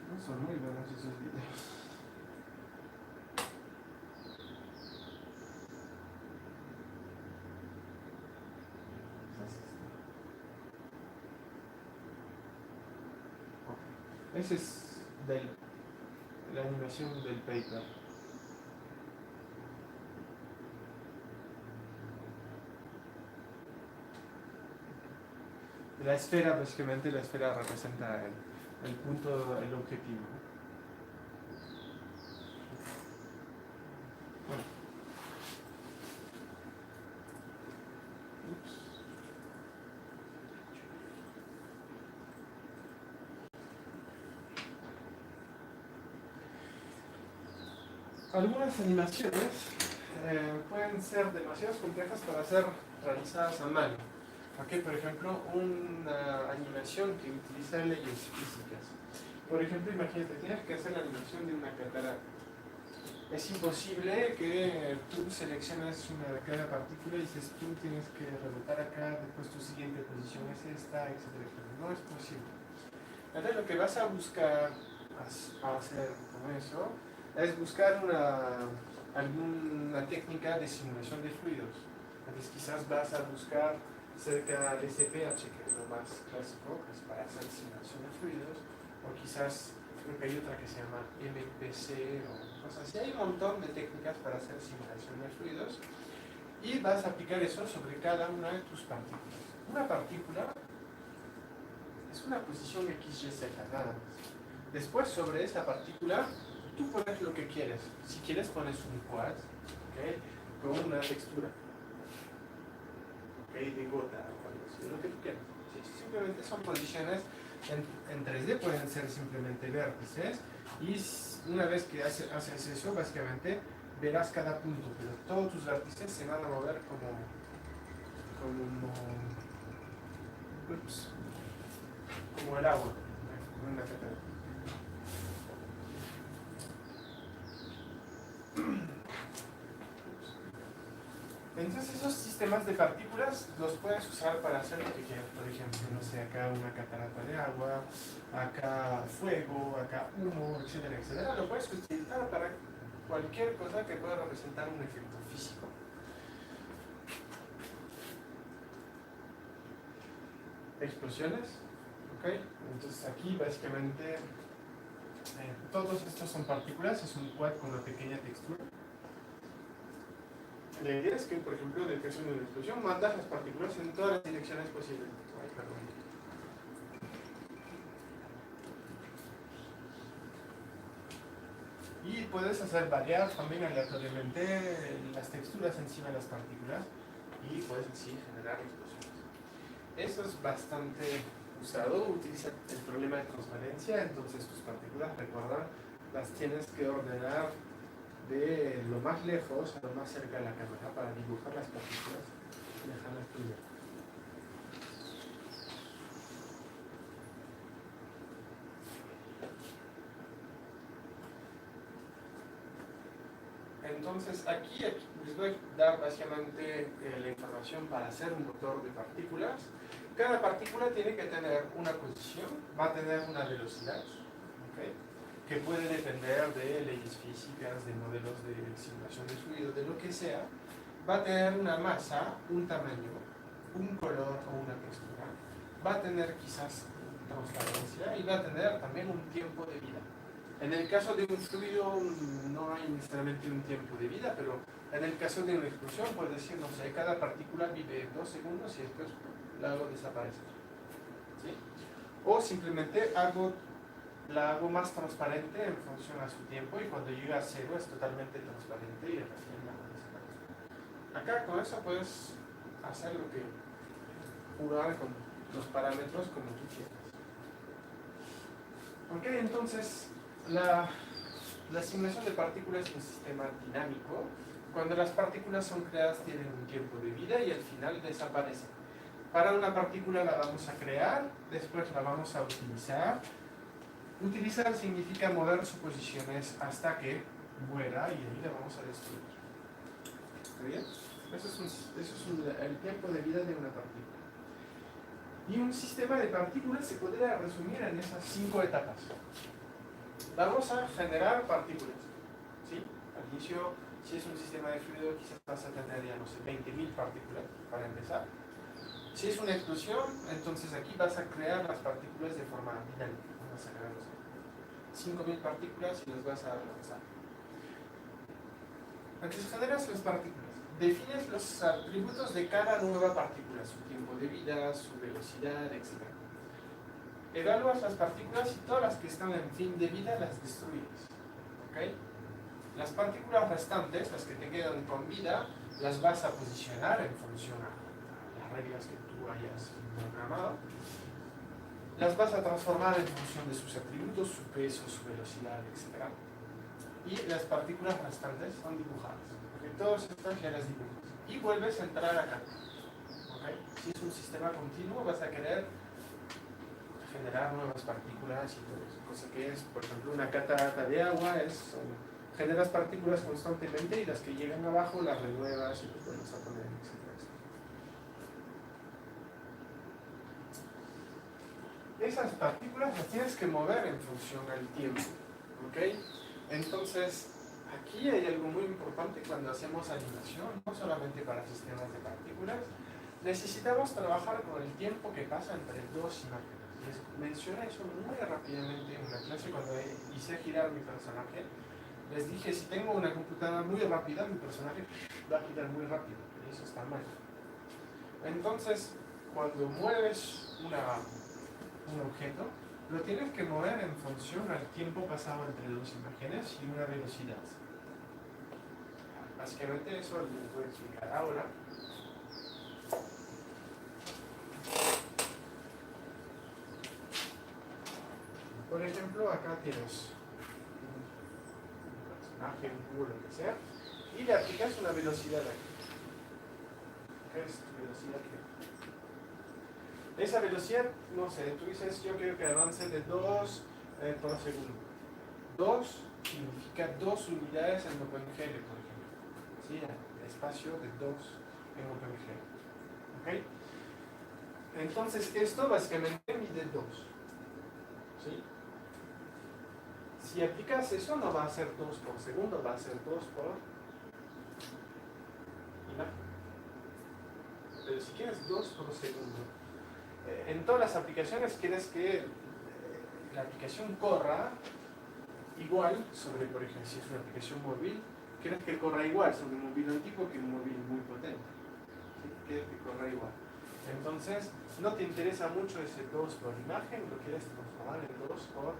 No son muy buenos esos videos. Ese es la animación del paper. La esfera, básicamente, la esfera representa el punto, el objetivo. Bueno. Ups. Algunas animaciones pueden ser demasiado complejas para ser realizadas a mano. Okay, por ejemplo, una animación que utiliza leyes físicas. Por ejemplo, imagínate, tienes que hacer la animación de una catarata. Es imposible que tú selecciones una de cada partícula y dices, tú tienes que rebotar acá, después tu siguiente posición es esta, etcétera, etcétera. No es posible. Entonces, lo que vas a buscar hacer con eso es buscar alguna técnica de simulación de fluidos. Entonces, quizás vas a buscar cerca de SPH, que es lo más clásico, que es para hacer simulación de fluidos, o quizás creo que hay otra que se llama MPC o cosas así. Hay un montón de técnicas para hacer simulación de fluidos y vas a aplicar eso sobre cada una de tus partículas. Una partícula es una posición X, Y, Z, nada más. Después, sobre esa partícula, tú pones lo que quieres. Si quieres, pones un quad, ¿okay?, con una textura, ¿okay?, de gota o algo así, lo que tú quieras. ¿Sí? Simplemente son posiciones en 3D, pueden ser simplemente vértices. Y una vez que haces eso, básicamente verás cada punto, pero todos tus vértices se van a mover como el agua, como una catarata. Entonces esos sistemas de partículas los puedes usar para hacer lo que quieras. Por ejemplo, no sé, acá una catarata de agua, acá fuego, acá humo, etcétera, etcétera. Lo puedes utilizar para cualquier cosa que pueda representar un efecto físico. Explosiones, ¿ok? Entonces aquí básicamente todos estos son partículas, es un quad con una pequeña textura. La idea es que, por ejemplo, en el caso de una explosión, mandas las partículas en todas las direcciones posibles. Ay, perdón. Y puedes hacer variar también aleatoriamente las texturas encima de las partículas y puedes así generar explosiones. Eso es bastante usado, utiliza el problema de transparencia, entonces tus partículas, recuerda, las tienes que ordenar de lo más lejos a lo más cerca de la cámara para dibujar las partículas y dejarlas fluir. Entonces aquí les voy a dar básicamente la información para hacer un motor de partículas. Cada partícula tiene que tener una posición, va a tener una velocidad, ¿okay?, que puede depender de leyes físicas, de modelos de simulación de fluido, de lo que sea. Va a tener una masa, un tamaño, un color o una textura. Va a tener quizás transparencia y va a tener también un tiempo de vida. En el caso de un fluido no hay necesariamente un tiempo de vida, pero en el caso de una explosión, puedes decir, no sé, cada partícula vive 2 segundos y después la hago desaparecer. ¿Sí? O simplemente la hago más transparente en función a su tiempo y cuando llega a cero es totalmente transparente y recién la hago desaparecer. Acá con eso puedes hacer lo que jugar con los parámetros como tú quieras. Ok, entonces la simulación de partículas es un sistema dinámico. Cuando las partículas son creadas tienen un tiempo de vida y al final desaparecen. Para una partícula la vamos a crear, después la vamos a utilizar. Utilizar significa mover sus posiciones hasta que muera y ahí la vamos a destruir. ¿Está bien? Eso es el tiempo de vida de una partícula. Y un sistema de partículas se podría resumir en esas 5 etapas. Vamos a generar partículas, ¿sí? Al inicio, si es un sistema de fluido, quizás vas a tener, ya no sé, 20.000 partículas para empezar. Si es una explosión, entonces aquí vas a crear las partículas de forma dinámica. Vas a crear 5.000 partículas y las vas a lanzar. Entonces generas las partículas. Defines los atributos de cada nueva partícula, su tiempo de vida, su velocidad, etc. evalúas las partículas y todas las que están en fin de vida las destruyes. ¿Okay? Las partículas restantes, las que te quedan con vida, las vas a posicionar en función a las reglas que tú hayas programado. Las vas a transformar en función de sus atributos, su peso, su velocidad, etc. Y las partículas restantes son dibujadas. Porque todas estas ya las dibujas. Y vuelves a entrar acá. ¿Okay? Si es un sistema continuo, vas a querer generar nuevas partículas y todo eso. Cosa que es, por ejemplo, una catarata de agua, generas partículas constantemente y las que llegan abajo las renuevas y las vuelves a poner, etc. Esas partículas las tienes que mover en función al tiempo. ¿Okay? Entonces, aquí hay algo muy importante cuando hacemos animación, no solamente para sistemas de partículas, necesitamos trabajar con el tiempo que pasa entre dos imágenes. Les mencioné eso muy rápidamente en una clase cuando hice girar mi personaje. Les dije, si tengo una computadora muy rápida, mi personaje va a girar muy rápido, y eso está mal. Entonces, cuando mueves un objeto, lo tienes que mover en función al tiempo pasado entre dos imágenes y una velocidad. Básicamente eso les voy a explicar ahora. Por ejemplo, acá tienes un personaje, un cubo, lo que sea, y le aplicas una velocidad aquí. ¿Qué es tu velocidad? Esa velocidad, no sé, tú dices, yo quiero que avance de 2 por segundo. 2 significa 2 unidades en OpenGL, por ejemplo. ¿Sí? El espacio de 2 en OpenGL. ¿Ok? Entonces, esto básicamente mide 2. ¿Sí? Si aplicas eso, no va a ser 2 por segundo, va a ser 2 por imagen. Pero si quieres 2 por segundo, en todas las aplicaciones quieres que la aplicación corra igual sobre, por ejemplo, si es una aplicación móvil, quieres que corra igual sobre un móvil antiguo que un móvil muy potente. ¿Sí? Quieres que corra igual. Entonces, no te interesa mucho ese 2 por imagen, lo quieres transformar en 2 por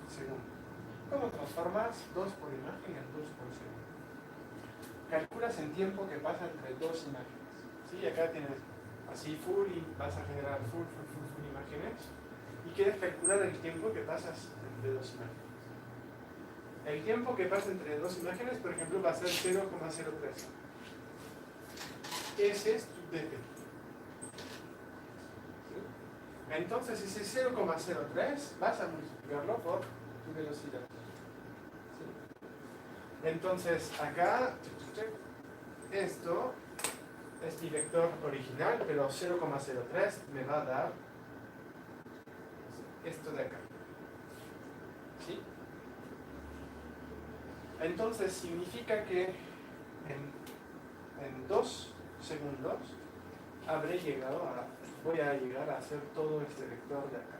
segundo. ¿Cómo transformas 2 por imagen en 2 por segundo? Calculas el tiempo que pasa entre dos imágenes. ¿Sí? Acá tienes así full y vas a generar full imágenes y quieres calcular el tiempo que pasas entre dos imágenes. El tiempo que pasa entre dos imágenes, por ejemplo, va a ser 0,03. Ese es tu DT. ¿Sí? Entonces, ese 0,03 vas a multiplicarlo por tu velocidad. ¿Sí? Entonces, acá, esto es mi vector original, pero 0,03 me va a dar esto de acá. ¿Sí? Entonces significa que en 2 segundos voy a llegar a hacer todo este vector de acá.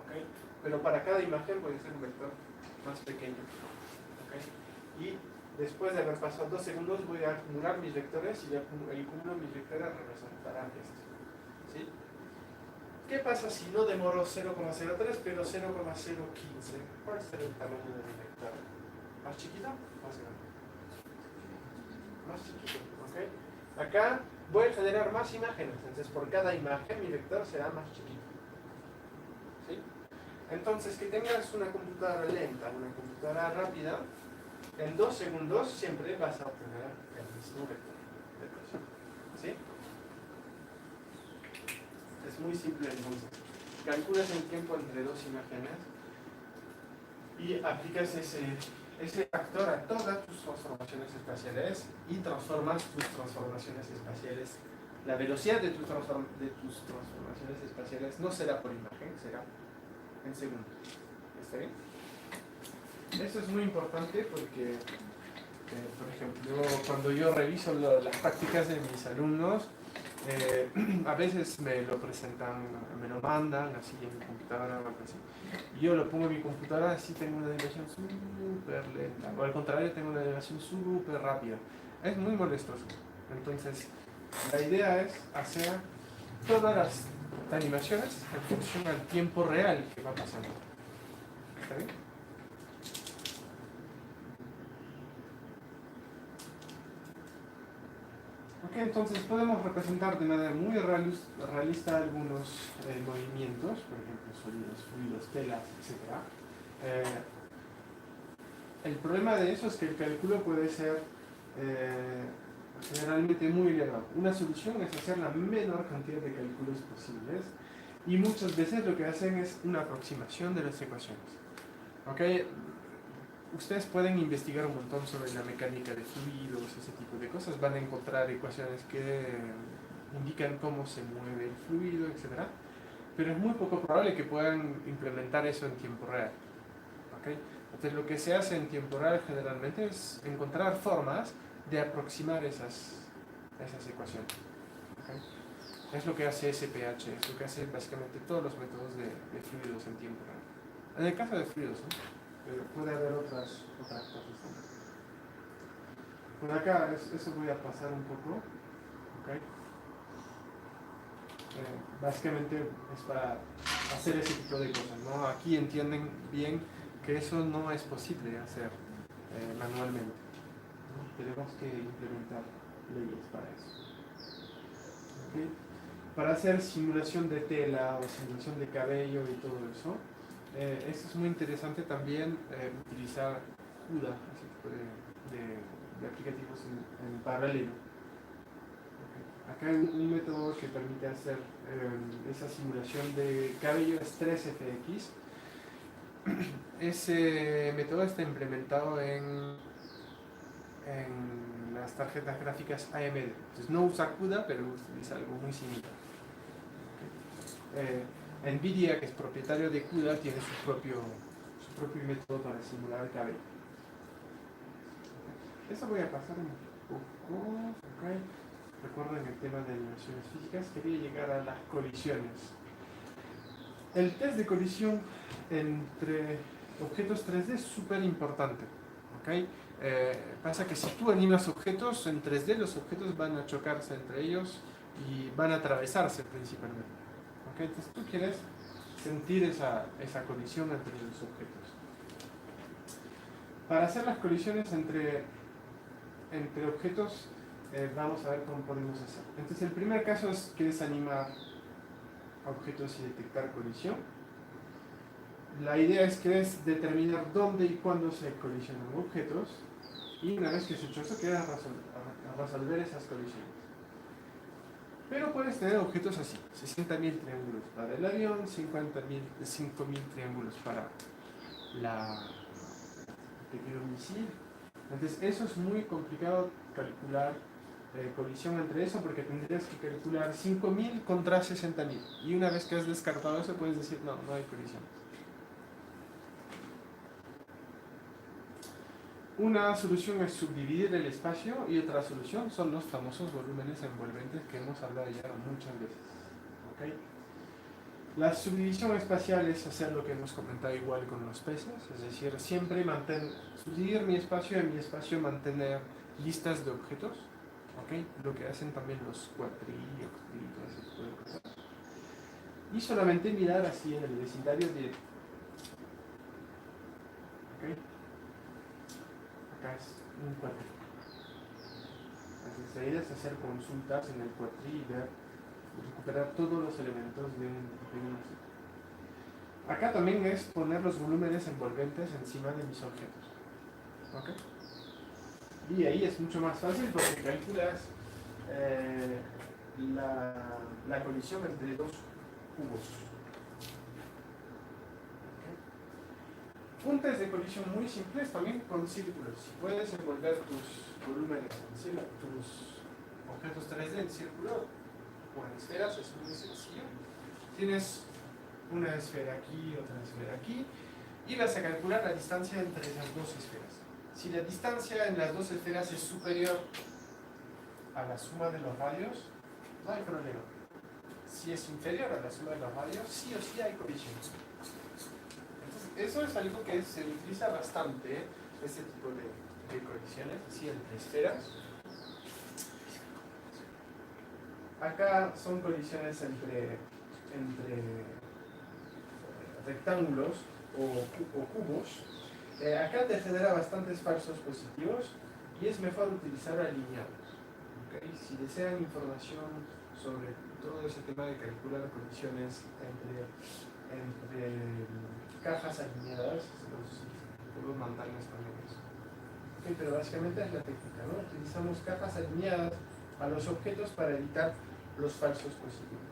¿Okay? Pero para cada imagen voy a hacer un vector más pequeño. ¿Okay? Y después de haber pasado 2 segundos voy a acumular mis vectores y el cúmulo de mis vectores representará esto. ¿Sí? ¿Qué pasa si no demoro 0,03 pero 0,015? ¿Cuál será el tamaño de mi vector? ¿Más chiquito? Más grande. Más chiquito, ¿ok? Acá voy a generar más imágenes, entonces por cada imagen mi vector será más chiquito. ¿Sí? Entonces, que tengas una computadora lenta, una computadora rápida, en 2 segundos siempre vas a obtener el mismo vector de presión. ¿Sí? Es muy simple entonces. Calculas el tiempo entre dos imágenes y aplicas ese factor a todas tus transformaciones espaciales y transformas tus transformaciones espaciales. La velocidad de tus transformaciones espaciales no será por imagen, será en segundos. ¿Está bien? Eso es muy importante porque, por ejemplo, cuando yo reviso las prácticas de mis alumnos, a veces me lo presentan, me lo mandan así en mi computadora o algo así. Y yo lo pongo en mi computadora, así tengo una navegación súper lenta. O al contrario, tengo una navegación súper rápida. Es muy molestoso. Entonces, la idea es hacer todas las La animación es en función al tiempo real que va pasando. ¿Está bien? Ok, entonces podemos representar de manera muy realista algunos movimientos, por ejemplo, sólidos, fluidos, telas, etc. El problema de eso es que el cálculo puede ser generalmente muy elevado. Una solución es hacer la menor cantidad de cálculos posibles y muchas veces lo que hacen es una aproximación de las ecuaciones. ¿Ok? Ustedes pueden investigar un montón sobre la mecánica de fluidos, ese tipo de cosas. Van a encontrar ecuaciones que indican cómo se mueve el fluido, etc. Pero es muy poco probable que puedan implementar eso en tiempo real. ¿Ok? Entonces lo que se hace en tiempo real generalmente es encontrar formas de aproximar esas ecuaciones. ¿Ok? Es lo que hace SPH, es lo que hace básicamente todos los métodos de fluidos en tiempo real. En el caso de fluidos, ¿no? Pero puede haber otras cosas también. Por acá, eso voy a pasar un poco. ¿Okay? Básicamente es para hacer ese tipo de cosas, ¿no? Aquí entienden bien que eso no es posible hacer manualmente, ¿no? Tenemos que implementar leyes para eso. ¿Okay? Para hacer simulación de tela o simulación de cabello y todo eso, esto es muy interesante también utilizar CUDA, ese tipo de aplicativos en paralelo. Okay. Acá hay un método que permite hacer esa simulación de cabello es 3FX. Ese método está implementado en las tarjetas gráficas AMD. Entonces no usa CUDA, pero utiliza algo muy similar. Nvidia, que es propietario de CUDA, tiene su propio método para simular el cabello. Eso voy a pasar un poco. Okay. Recuerden el tema de animaciones físicas. Quería llegar a las colisiones. El test de colisión entre objetos 3D es súper importante. ¿Okay? Pasa que si tú animas objetos en 3D, los objetos van a chocarse entre ellos y van a atravesarse principalmente. ¿Okay? Entonces tú quieres sentir esa colisión entre los objetos. Para hacer las colisiones entre objetos, vamos a ver cómo podemos hacer. Entonces el primer caso es que es animar objetos y detectar colisión. La idea es que es determinar dónde y cuándo se colisionan objetos, y una vez que se ha hecho eso, queda a resolver esas colisiones. Pero puedes tener objetos así, 60.000 triángulos para el avión, 5.000 triángulos para el pequeño misil. Entonces eso es muy complicado calcular colisión entre eso, porque tendrías que calcular 5.000 contra 60.000. Y una vez que has descartado eso, puedes decir, no hay colisión. Una solución es subdividir el espacio y otra solución son los famosos volúmenes envolventes que hemos hablado ya muchas veces. ¿Okay? La subdivisión espacial es hacer lo que hemos comentado igual con los peces, es decir, siempre subdividir mi espacio y en mi espacio mantener listas de objetos, ¿okay? Lo que hacen también los cuatri, octri, todo ese tipo de cosas. Y solamente mirar así en el vecindario de... ¿Okay? Acá es un cuatri. Entonces la idea es hacer consultas en el cuatri y recuperar todos los elementos de un objeto. Acá también es poner los volúmenes envolventes encima de mis objetos. ¿Okay? Y ahí es mucho más fácil porque calculas la colisión entre dos cubos. ¿Okay? Un test de colisión muy simple es también con círculos. Si puedes envolver tus volúmenes tus objetos 3D en círculo o en esferas, es muy sencillo. Tienes una esfera aquí, otra esfera aquí, y vas a calcular la distancia entre esas dos esferas. Si la distancia en las dos esferas es superior a la suma de los radios, no hay problema. Si es inferior a la suma de los radios, sí o sí hay colisión. Entonces, eso es algo que se utiliza bastante, este tipo de colisiones, así entre esferas. Acá son colisiones entre entre rectángulos o cubos, acá te genera bastantes falsos positivos y es mejor utilizar alineados. ¿Okay? Si desean información sobre todo ese tema de calcular colisiones entre cajas alineadas, puedo mandar en español eso. Okay, pero básicamente es la técnica, ¿no? Utilizamos cajas alineadas a los objetos para evitar los falsos positivos.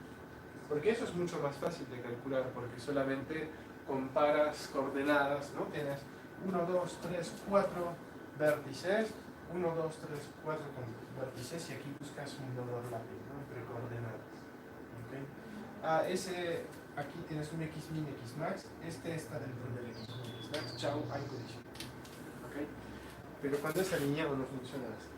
Porque eso es mucho más fácil de calcular, porque solamente comparas coordenadas, ¿no? Tienes 1, 2, 3, 4 vértices, 1, 2, 3, 4 con vértices y aquí buscas un overlapping, ¿no? Entre coordenadas. ¿Okay? Aquí tienes un xmin, xmax, este está dentro del xmin, xmax, chao, hay colisión. ¿Okay? Pero cuando es alineado no funciona así.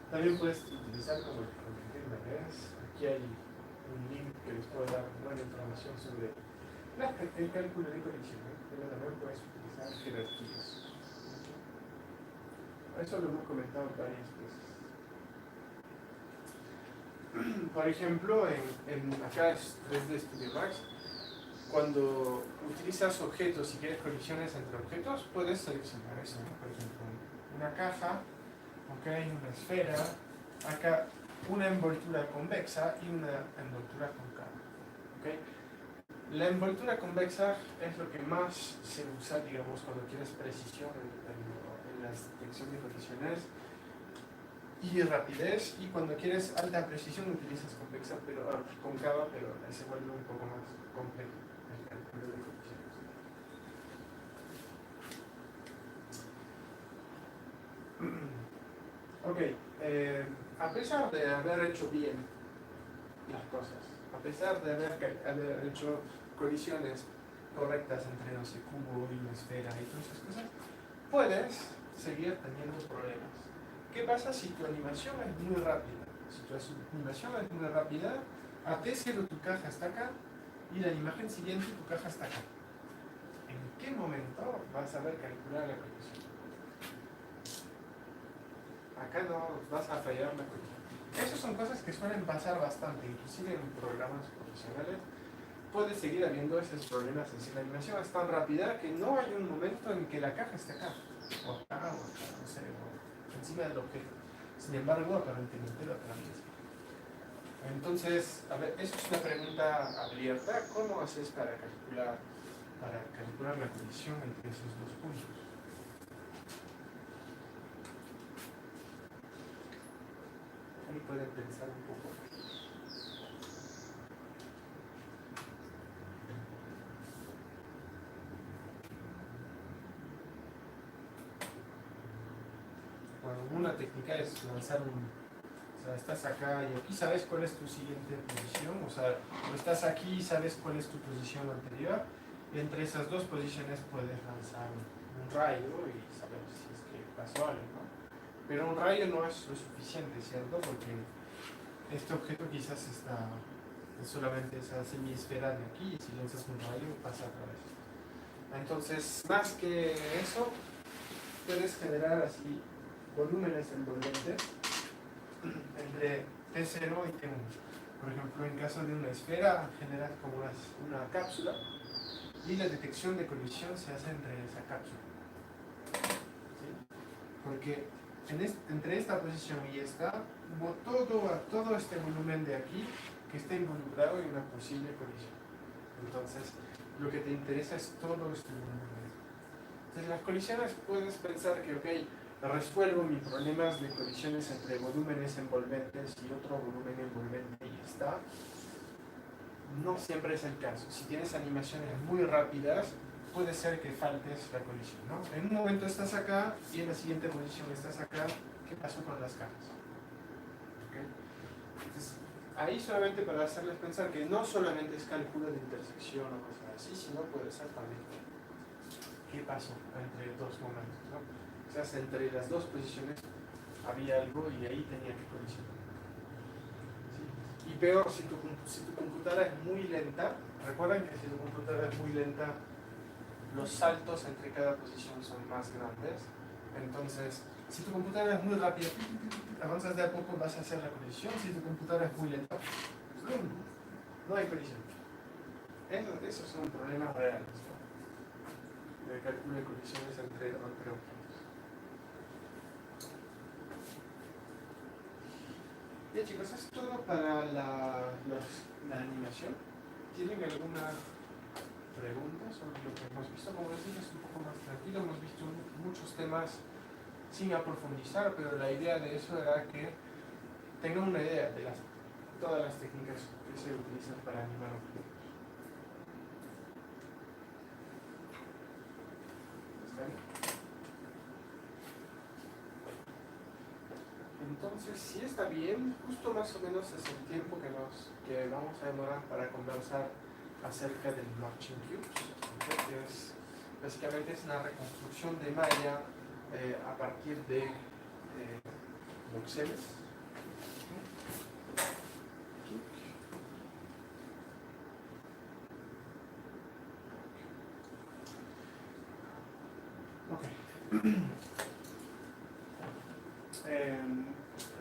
También puedes utilizar como ¿ves? Aquí hay un link que les puede dar buena información sobre el cálculo de colisión, ¿eh? Pero también puedes utilizar jerarquías. Eso lo hemos comentado varias veces. Por ejemplo, acá es 3D Studio Max. Cuando utilizas objetos y quieres colisiones entre objetos, puedes seleccionar eso, ¿no? Por ejemplo, una caja, okay, una esfera, acá una envoltura convexa y una envoltura cóncava. ¿Okay? La envoltura convexa es lo que más se usa, digamos, cuando quieres precisión en la detección de colisiones y rapidez, y cuando quieres alta precisión utilizas convexa, pero cóncava, pero se vuelve un poco más complejo el cálculo de colisiones. Ok, a pesar de haber hecho bien las cosas, a pesar de haber hecho colisiones correctas entre, no sé, cubo y una esfera y todas esas cosas, puedes seguir teniendo problemas. ¿Qué pasa si tu animación es muy rápida? Si tu animación es muy rápida, a T0 tu caja está acá y la imagen siguiente tu caja está acá. ¿En qué momento vas a saber calcular la colisión? Acá no vas a fallar la colisión. Esas son cosas que suelen pasar bastante, inclusive en programas profesionales. Puede seguir habiendo esos problemas en la animación es tan rápida que no hay un momento en que la caja esté acá, o acá, no sé, o encima del objeto. Sin embargo, aparentemente lo atraviesa. Entonces, a ver, eso es una pregunta abierta. ¿Cómo haces para calcular la colisión entre esos dos puntos? Ahí pueden pensar un poco. Bueno, una técnica es lanzar o sea, estás acá y aquí sabes cuál es tu siguiente posición, o sea, o estás aquí y sabes cuál es tu posición anterior, y entre esas dos posiciones puedes lanzar un rayo y saber si es que pasó algo, ¿no? Pero un rayo no es lo suficiente, ¿cierto? Porque este objeto quizás está solamente esa semiesfera de aquí, y si lanzas un rayo pasa a través. Entonces, más que eso, puedes generar así volúmenes envolventes entre T0 y T1. Por ejemplo, en caso de una esfera, generas como una cápsula y la detección de colisión se hace entre esa cápsula. ¿Sí? Porque entre esta posición y esta, hubo todo este volumen de aquí que está involucrado en una posible colisión. Entonces, lo que te interesa es todo este volumen. Entonces, las colisiones puedes pensar que, ok, resuelvo mis problemas de colisiones entre volúmenes envolventes y otro volumen envolvente y está. No siempre es el caso. Si tienes animaciones muy rápidas, puede ser que faltes la colisión, ¿no? En un momento estás acá y en la siguiente posición estás acá. ¿Qué pasó con las cajas? ¿Okay? Entonces, ahí solamente para hacerles pensar que no solamente es cálculo de intersección o cosas así, sino puede ser también qué pasó entre dos momentos, ¿no? O sea, entre las dos posiciones había algo y ahí tenía que colisionar. ¿Sí? Y peor, si tu computadora es muy lenta, recuerden que si tu computadora es muy lenta, los saltos entre cada posición son más grandes. Entonces, si tu computadora es muy rápida, avanzas de a poco, vas a hacer la colisión. Si tu computadora es muy lenta, no hay colisión. Esos son problemas reales, ¿no? De cálculo de colisiones entre objetos. Bien, chicos, eso es todo para la animación. ¿Tienen alguna pregunta sobre lo que hemos visto? Como les dije, es un poco más tranquilo. Hemos visto muchos temas sin profundizar, pero la idea de eso era que tengan una idea de todas las técnicas que se utilizan para animar objetos. ¿Está bien? Entonces, si está bien, justo más o menos es el tiempo que vamos a demorar para conversar acerca del Marching Cubes, que es, básicamente es una reconstrucción de malla a partir de voxeles.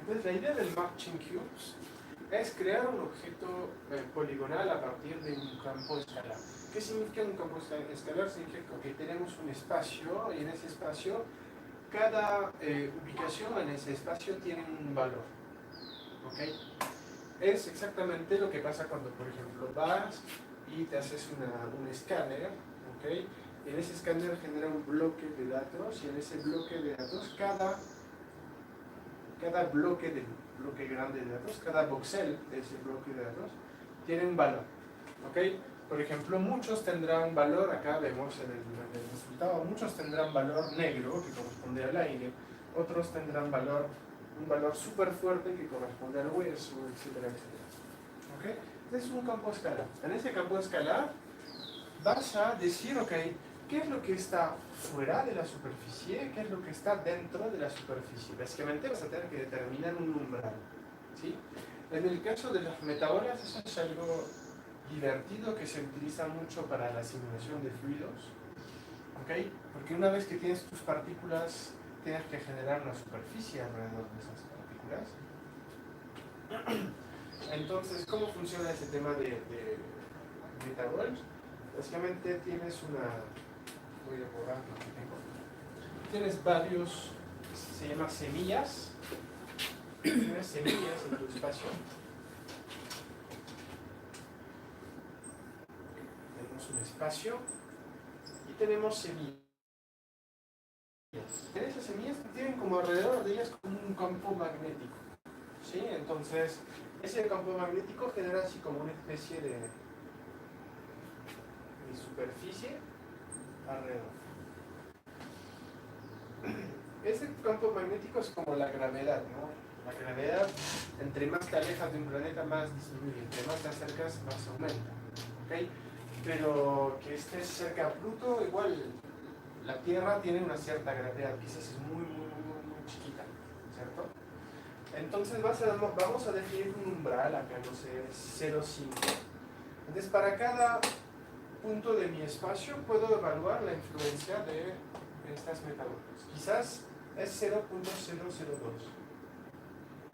Entonces, la idea del Marching Cubes es crear un objeto poligonal a partir de un campo escalar. ¿Qué significa un campo escalar? Significa que tenemos un espacio y en ese espacio cada ubicación en ese espacio tiene un valor. ¿Okay? Es exactamente lo que pasa cuando, por ejemplo, vas y te haces un escáner. ¿Okay? En ese escáner genera un bloque de datos y en ese bloque de datos cada bloque grande de datos, cada voxel de ese bloque de datos tiene un valor. ¿Okay? Por ejemplo, muchos tendrán valor, acá vemos en el resultado, muchos tendrán valor negro que corresponde al aire, otros tendrán un valor súper fuerte que corresponde al hueso, etcétera, etcétera. ¿Okay? Este es un campo escalar. En ese campo escalar vas a decir, ok, ¿qué es lo que está fuera de la superficie? ¿Qué es lo que está dentro de la superficie? Básicamente vas a tener que determinar un umbral. ¿Sí? En el caso de las metabolas, eso es algo divertido que se utiliza mucho para la simulación de fluidos. ¿Okay? Porque una vez que tienes tus partículas, tienes que generar una superficie alrededor de esas partículas. Entonces, ¿cómo funciona ese tema de metabols? Básicamente tienes voy a borrar lo que tengo. Tienes varios, se llama semillas. Tienes semillas en tu espacio. Tenemos un espacio y tenemos semillas. En esas semillas tienen como alrededor de ellas como un campo magnético. ¿Sí? Entonces, ese campo magnético genera así como una especie de superficie alrededor. Ese campo magnético es como la gravedad, ¿no? La gravedad, entre más te alejas de un planeta, más disminuye, entre más te acercas, más aumenta. ¿Okay? Pero que estés cerca a Pluto, igual la Tierra tiene una cierta gravedad, quizás es muy chiquita, ¿cierto? Entonces vamos a definir un umbral, acá no sé, 0,5. Entonces para cada punto de mi espacio puedo evaluar la influencia de estas metabolas. Quizás es 0.002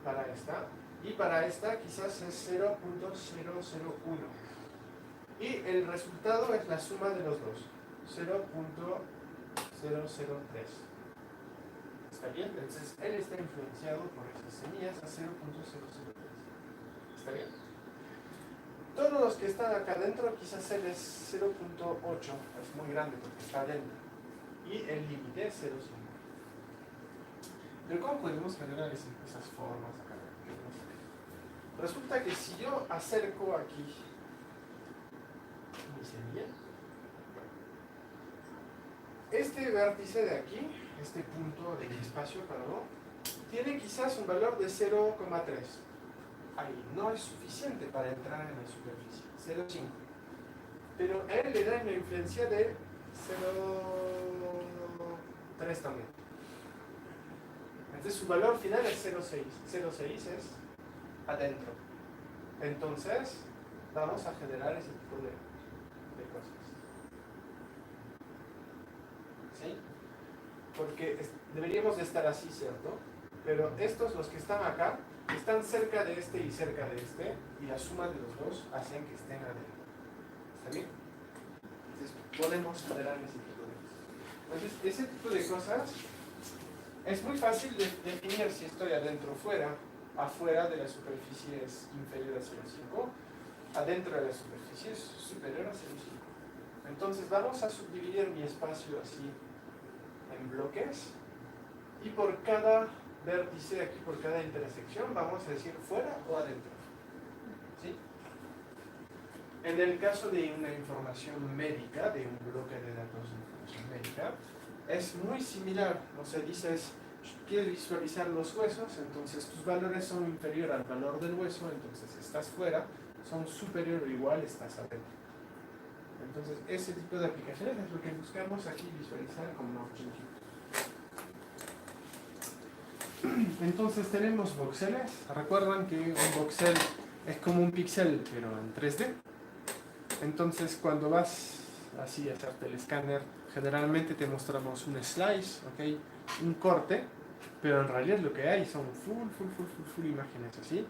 para esta, y para esta quizás es 0.001. Y el resultado es la suma de los dos, 0.003. ¿Está bien? Entonces él está influenciado por esas semillas a 0.003. ¿Está bien? Todos los que están acá adentro, quizás él es 0.8, es muy grande porque está adentro. Y el límite es 0.5. Pero ¿cómo podemos generar esas formas acá? Resulta que si yo acerco aquí mi semilla, este vértice de aquí, este punto de mi espacio parado, tiene quizás un valor de 0,3. Ahí no es suficiente para entrar en la superficie, 0,5. Pero a él le da una influencia de 0,3 también. Entonces su valor final es 0,6. 0,6 es adentro. Entonces vamos a generar ese tipo de cosas. ¿Sí? Porque deberíamos de estar así, ¿cierto? pero estos, los que están acá, están cerca de este y cerca de este, y la suma de los dos hacen que estén adentro. ¿Está bien? Entonces podemos generar ese tipo de cosas. Entonces, ese tipo de cosas es muy fácil de definir si estoy adentro o fuera. Afuera de la superficie es inferior a 0,5, adentro de la superficie es superior a 0,5. Entonces vamos a subdividir mi espacio así en bloques, y por cada vértice aquí, por cada intersección, vamos a decir fuera o adentro. ¿Sí? En el caso de una información médica, de un bloque de datos de información médica, es muy similar. O sea, dices, quieres visualizar los huesos, entonces tus valores son inferiores al valor del hueso, entonces estás fuera, son superior o igual, estás adentro. Entonces, ese tipo de aplicaciones es lo que buscamos aquí visualizar como Marching Cube. Entonces tenemos voxeles. Recuerdan que un voxel es como un píxel, pero en 3D. Entonces, cuando vas así a hacerte el escáner, generalmente te mostramos un slice, ¿okay? Un corte, pero en realidad lo que hay son full imágenes así,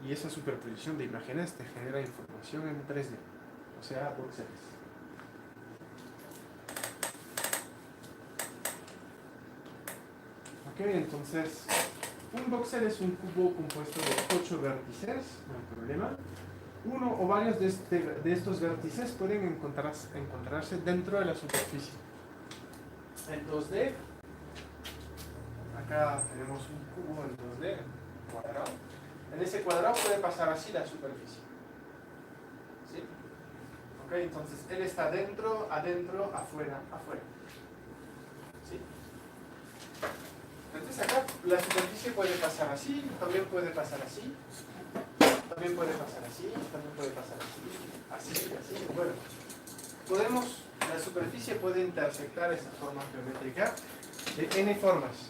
y esa superposición de imágenes te genera información en 3D, o sea, voxeles. Ok, entonces, un voxel es un cubo compuesto de 8 vértices, no hay problema. Uno o varios de estos vértices pueden encontrarse dentro de la superficie. En 2D, acá tenemos un cubo en 2D, cuadrado. En ese cuadrado puede pasar así la superficie. ¿Sí? Ok, entonces él está dentro, adentro, afuera, afuera. ¿Sí? Entonces acá la superficie puede pasar así, también puede pasar así, también puede pasar así, también puede pasar así, así. Bueno, la superficie puede intersectar esa forma geométrica de n formas.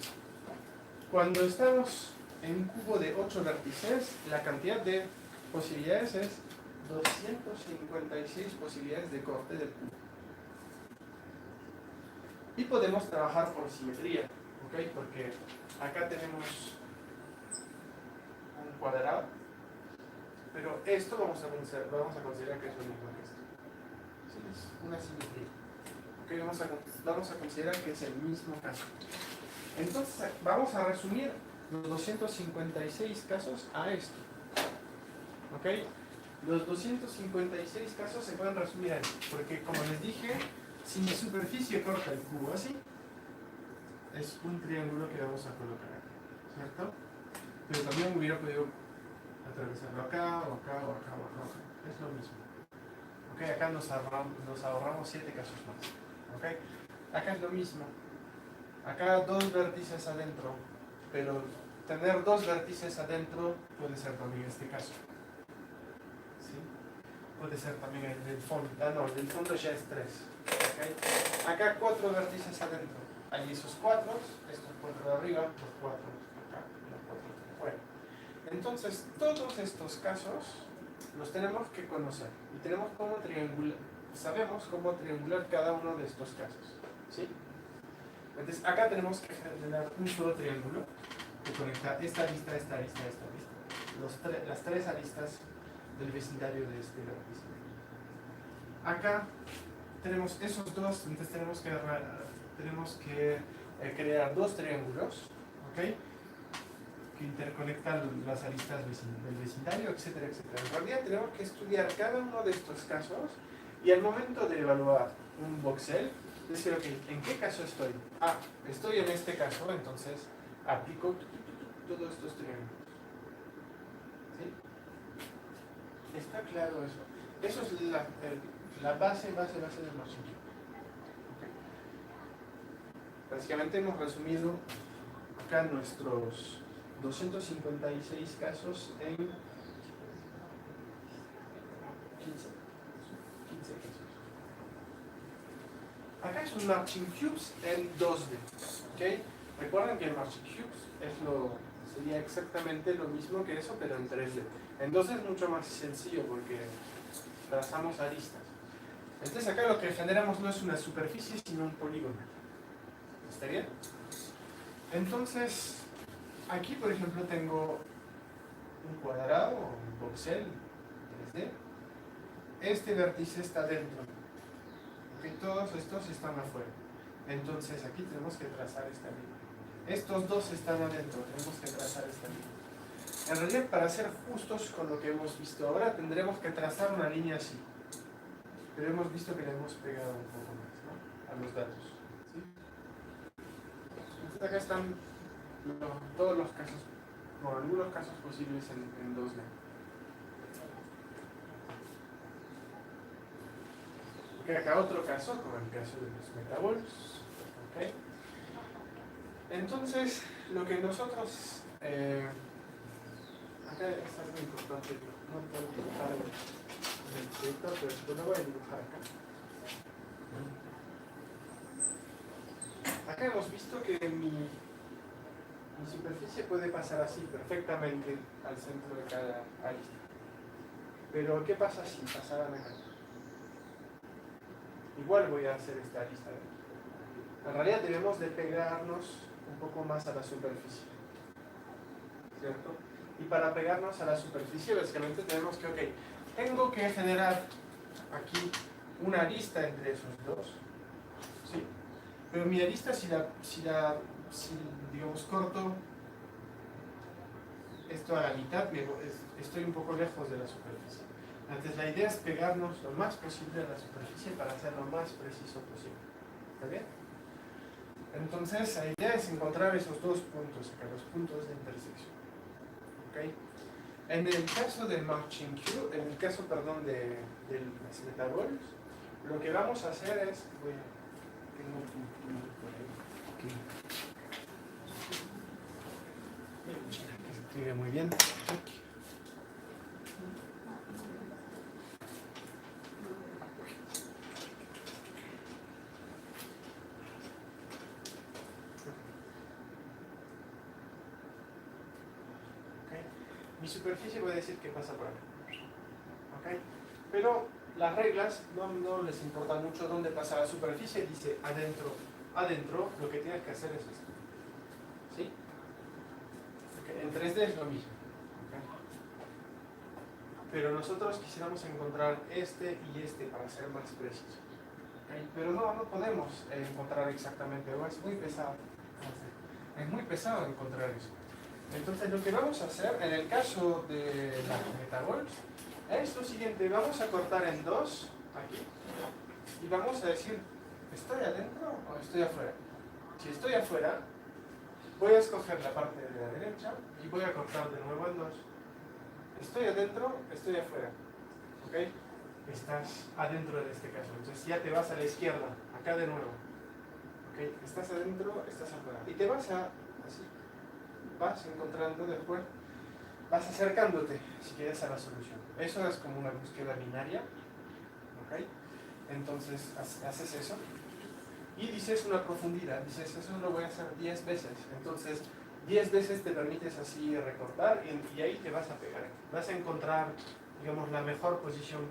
Cuando estamos en un cubo de 8 vértices, la cantidad de posibilidades es 256 posibilidades de corte del cubo. Y podemos trabajar por simetría, ¿ok? Porque acá tenemos un cuadrado, pero esto vamos a considerar que es lo mismo que esto. Sí, es una simetría. ¿Ok? Vamos a considerar que es el mismo caso. Entonces, vamos a resumir los 256 casos a esto. ¿Ok? Los 256 casos se pueden resumir ahí, porque como les dije, si mi superficie corta el cubo así, es un triángulo que vamos a colocar aquí, ¿cierto? Pero también hubiera podido atravesarlo acá, o acá, o acá, o acá. Es lo mismo. ¿Ok? Acá nos ahorramos 7 casos más. ¿Ok? Acá es lo mismo. Acá 2 vértices adentro, pero tener 2 vértices adentro puede ser también este caso. ¿Sí? Puede ser también el del fondo. No, el del fondo ya es 3. ¿Okay? Acá 4 vértices adentro. Hay esos 4, estos 4 de arriba, los 4 acá, los 4 de afuera. Entonces, todos estos casos los tenemos que conocer. Y tenemos cómo sabemos cómo triangular cada uno de estos casos. ¿Sí? Entonces, acá tenemos que generar un solo triángulo que conecta esta arista, esta arista, esta arista. Las 3 aristas del vecindario de este vértice. Acá tenemos esos dos, entonces tenemos que crear 2 triángulos, ¿ok? Que interconectan las aristas del vecindario, etcétera, etcétera. En realidad tenemos que estudiar cada uno de estos casos y al momento de evaluar un voxel, decir, ok, ¿en qué caso estoy? Ah, estoy en este caso, entonces aplico todos estos triángulos. ¿Sí? ¿Está claro eso? Eso es la base del Marching Cube. ¿Okay? Básicamente hemos resumido acá nuestros 256 casos en 15 casos. Acá es un Marching Cubes en 2D. ¿Okay? Recuerden que el Marching Cubes sería exactamente lo mismo que eso, pero en 3D. En 2D es mucho más sencillo porque trazamos aristas. Entonces acá lo que generamos no es una superficie, sino un polígono. ¿Está bien? Entonces, aquí, por ejemplo, tengo un cuadrado o un voxel 3D. Este vértice está dentro. ¿Okay? Todos estos están afuera. Entonces aquí tenemos que trazar esta línea. Estos dos están adentro, tenemos que trazar esta línea. En realidad, para ser justos con lo que hemos visto ahora, tendremos que trazar una línea así. Pero hemos visto que le hemos pegado un poco más, ¿no? A los datos. ¿Sí? Entonces acá están todos los casos, o algunos casos posibles en 2D. Okay, acá otro caso, como el caso de los metabols. Okay. Entonces, lo que nosotros... acá está muy importante, no puedo dibujar en el proyector, pero después lo voy a dibujar acá. Acá hemos visto que mi superficie puede pasar así perfectamente al centro de cada arista. Pero, ¿qué pasa si pasara mejor? Igual voy a hacer esta arista. En realidad debemos de pegarnos un poco más a la superficie, ¿cierto? Y para pegarnos a la superficie, básicamente tenemos que, ok, tengo que generar aquí una arista entre esos dos, ¿sí? Pero mi arista, si digamos, corto esto a la mitad, estoy un poco lejos de la superficie. Entonces la idea es pegarnos lo más posible a la superficie para hacer lo más preciso posible. ¿Está bien? Entonces la idea es encontrar esos dos puntos acá, los puntos de intersección. ¿Okay? En el caso del Marching Q, en el caso, perdón, de las metabols, lo que vamos a hacer es, tengo un punto por ahí, que se escribe muy bien. Mi superficie puede decir que pasa por acá. ¿Okay? Pero las reglas no les importa mucho dónde pasa la superficie, dice adentro. Adentro lo que tienes que hacer es esto. ¿Sí? Okay. En 3D es lo mismo. ¿Okay? Pero nosotros quisiéramos encontrar este y este para ser más precisos. ¿Okay? Pero no podemos encontrar exactamente, o es muy pesado. Es muy pesado encontrar eso. Entonces lo que vamos a hacer en el caso de las metabols es lo siguiente, vamos a cortar en dos aquí y vamos a decir, ¿estoy adentro o estoy afuera? Si estoy afuera, voy a escoger la parte de la derecha y voy a cortar de nuevo en dos. ¿Estoy adentro? ¿Estoy afuera? ¿Ok? Estás adentro de este caso, entonces ya te vas a la izquierda, acá de nuevo. ¿Ok? Estás adentro, estás afuera. Y te vas así. Vas encontrando después, vas acercándote, si quieres, a la solución. Eso es como una búsqueda binaria, ¿ok? Entonces, haces eso y dices una profundidad, dices, eso lo voy a hacer 10 veces. Entonces, 10 veces te permites así recortar y ahí te vas a pegar. Vas a encontrar, digamos, la mejor posición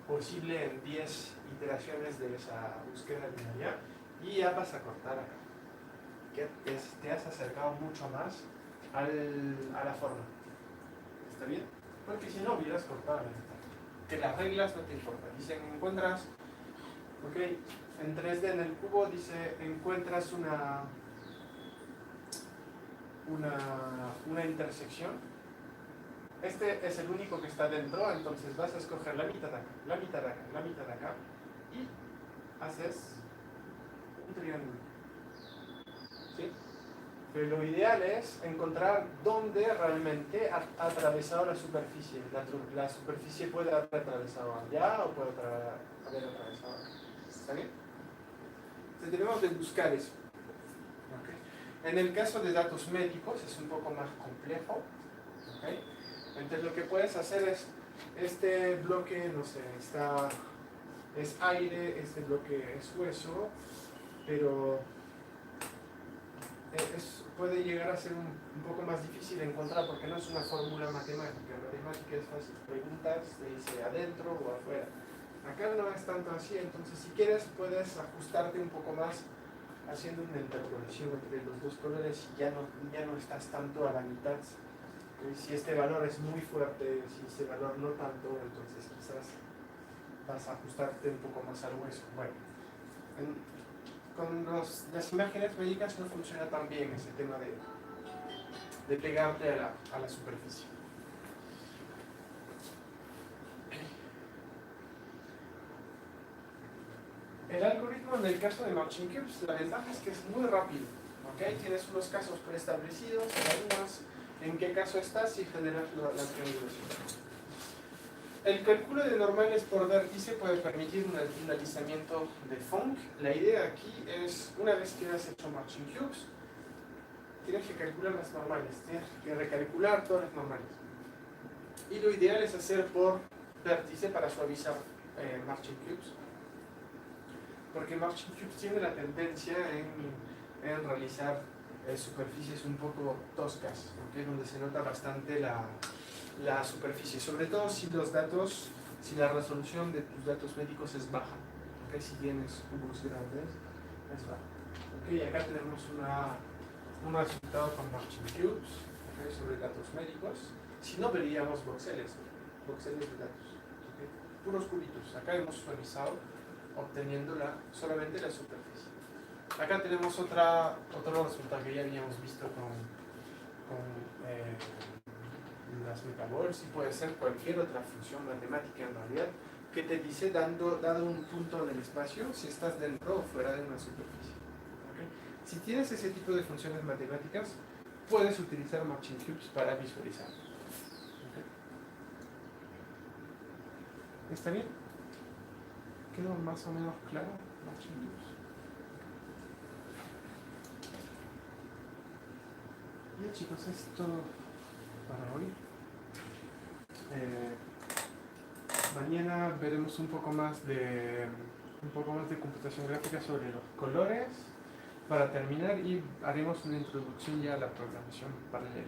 posible en 10 iteraciones de esa búsqueda binaria y ya vas a cortar acá. Que te has acercado mucho más a la forma. ¿Está bien? Porque si no hubieras cortado la mitad. Que las reglas no te importan. Dicen, encuentras, ok, en 3D en el cubo dice, encuentras una intersección. Este es el único que está dentro, entonces vas a escoger la mitad de acá, la mitad de acá, la mitad de acá y haces un triángulo. ¿Sí? Pero lo ideal es encontrar dónde realmente ha atravesado la superficie. La superficie puede haber atravesado allá o puede haber atravesado acá. ¿Está bien? Entonces debemos de buscar eso. ¿Okay? En el caso de datos médicos es un poco más complejo. ¿Okay? Entonces lo que puedes hacer es, este bloque, no sé, es aire, este bloque es hueso, pero puede llegar a ser un poco más difícil de encontrar porque no es una fórmula matemática. La matemática es fácil. Preguntas, te dice adentro o afuera. Acá no es tanto así, entonces si quieres puedes ajustarte un poco más haciendo una interpolación entre los dos colores y ya no estás tanto a la mitad. Si este valor es muy fuerte, si este valor no tanto, entonces quizás vas a ajustarte un poco más al hueso. Bueno, con las imágenes médicas no funciona tan bien ese tema de pegarte a la superficie. El algoritmo en el caso de Marching Cubes, la ventaja es que es muy rápido. ¿Okay? Tienes unos casos preestablecidos, evalúas en qué caso estás y generas la triangulación. El cálculo de normales por vértice puede permitir un alisamiento de Funk. La idea aquí es, una vez que has hecho Marching Cubes, tienes que calcular las normales, tienes que recalcular todas las normales. Y lo ideal es hacer por vértice para suavizar Marching Cubes. Porque Marching Cubes tiene la tendencia en realizar superficies un poco toscas, ¿okay? Donde se nota bastante la superficie, sobre todo si si la resolución de tus datos médicos es baja, ¿okay? Si tienes cubos grandes, es baja. ¿Okay? Acá tenemos un resultado con Marching Cubes, ¿okay? Sobre datos médicos. Si no, veríamos voxeles de datos, ¿okay? Puros cubitos. Acá hemos suavizado obteniendo solamente la superficie. Acá tenemos otro resultado que ya habíamos visto con las metabols, y puede ser cualquier otra función matemática en realidad, que te dice, dado un punto en el espacio, si estás dentro o fuera de una superficie. ¿Okay? Si tienes ese tipo de funciones matemáticas, puedes utilizar Marching Cubes para visualizar. ¿Okay? ¿Está bien? ¿Quedó más o menos claro Marching Cubes? Bien, chicos, esto para hoy. Mañana veremos un poco más de computación gráfica sobre los colores para terminar, y haremos una introducción ya a la programación paralela.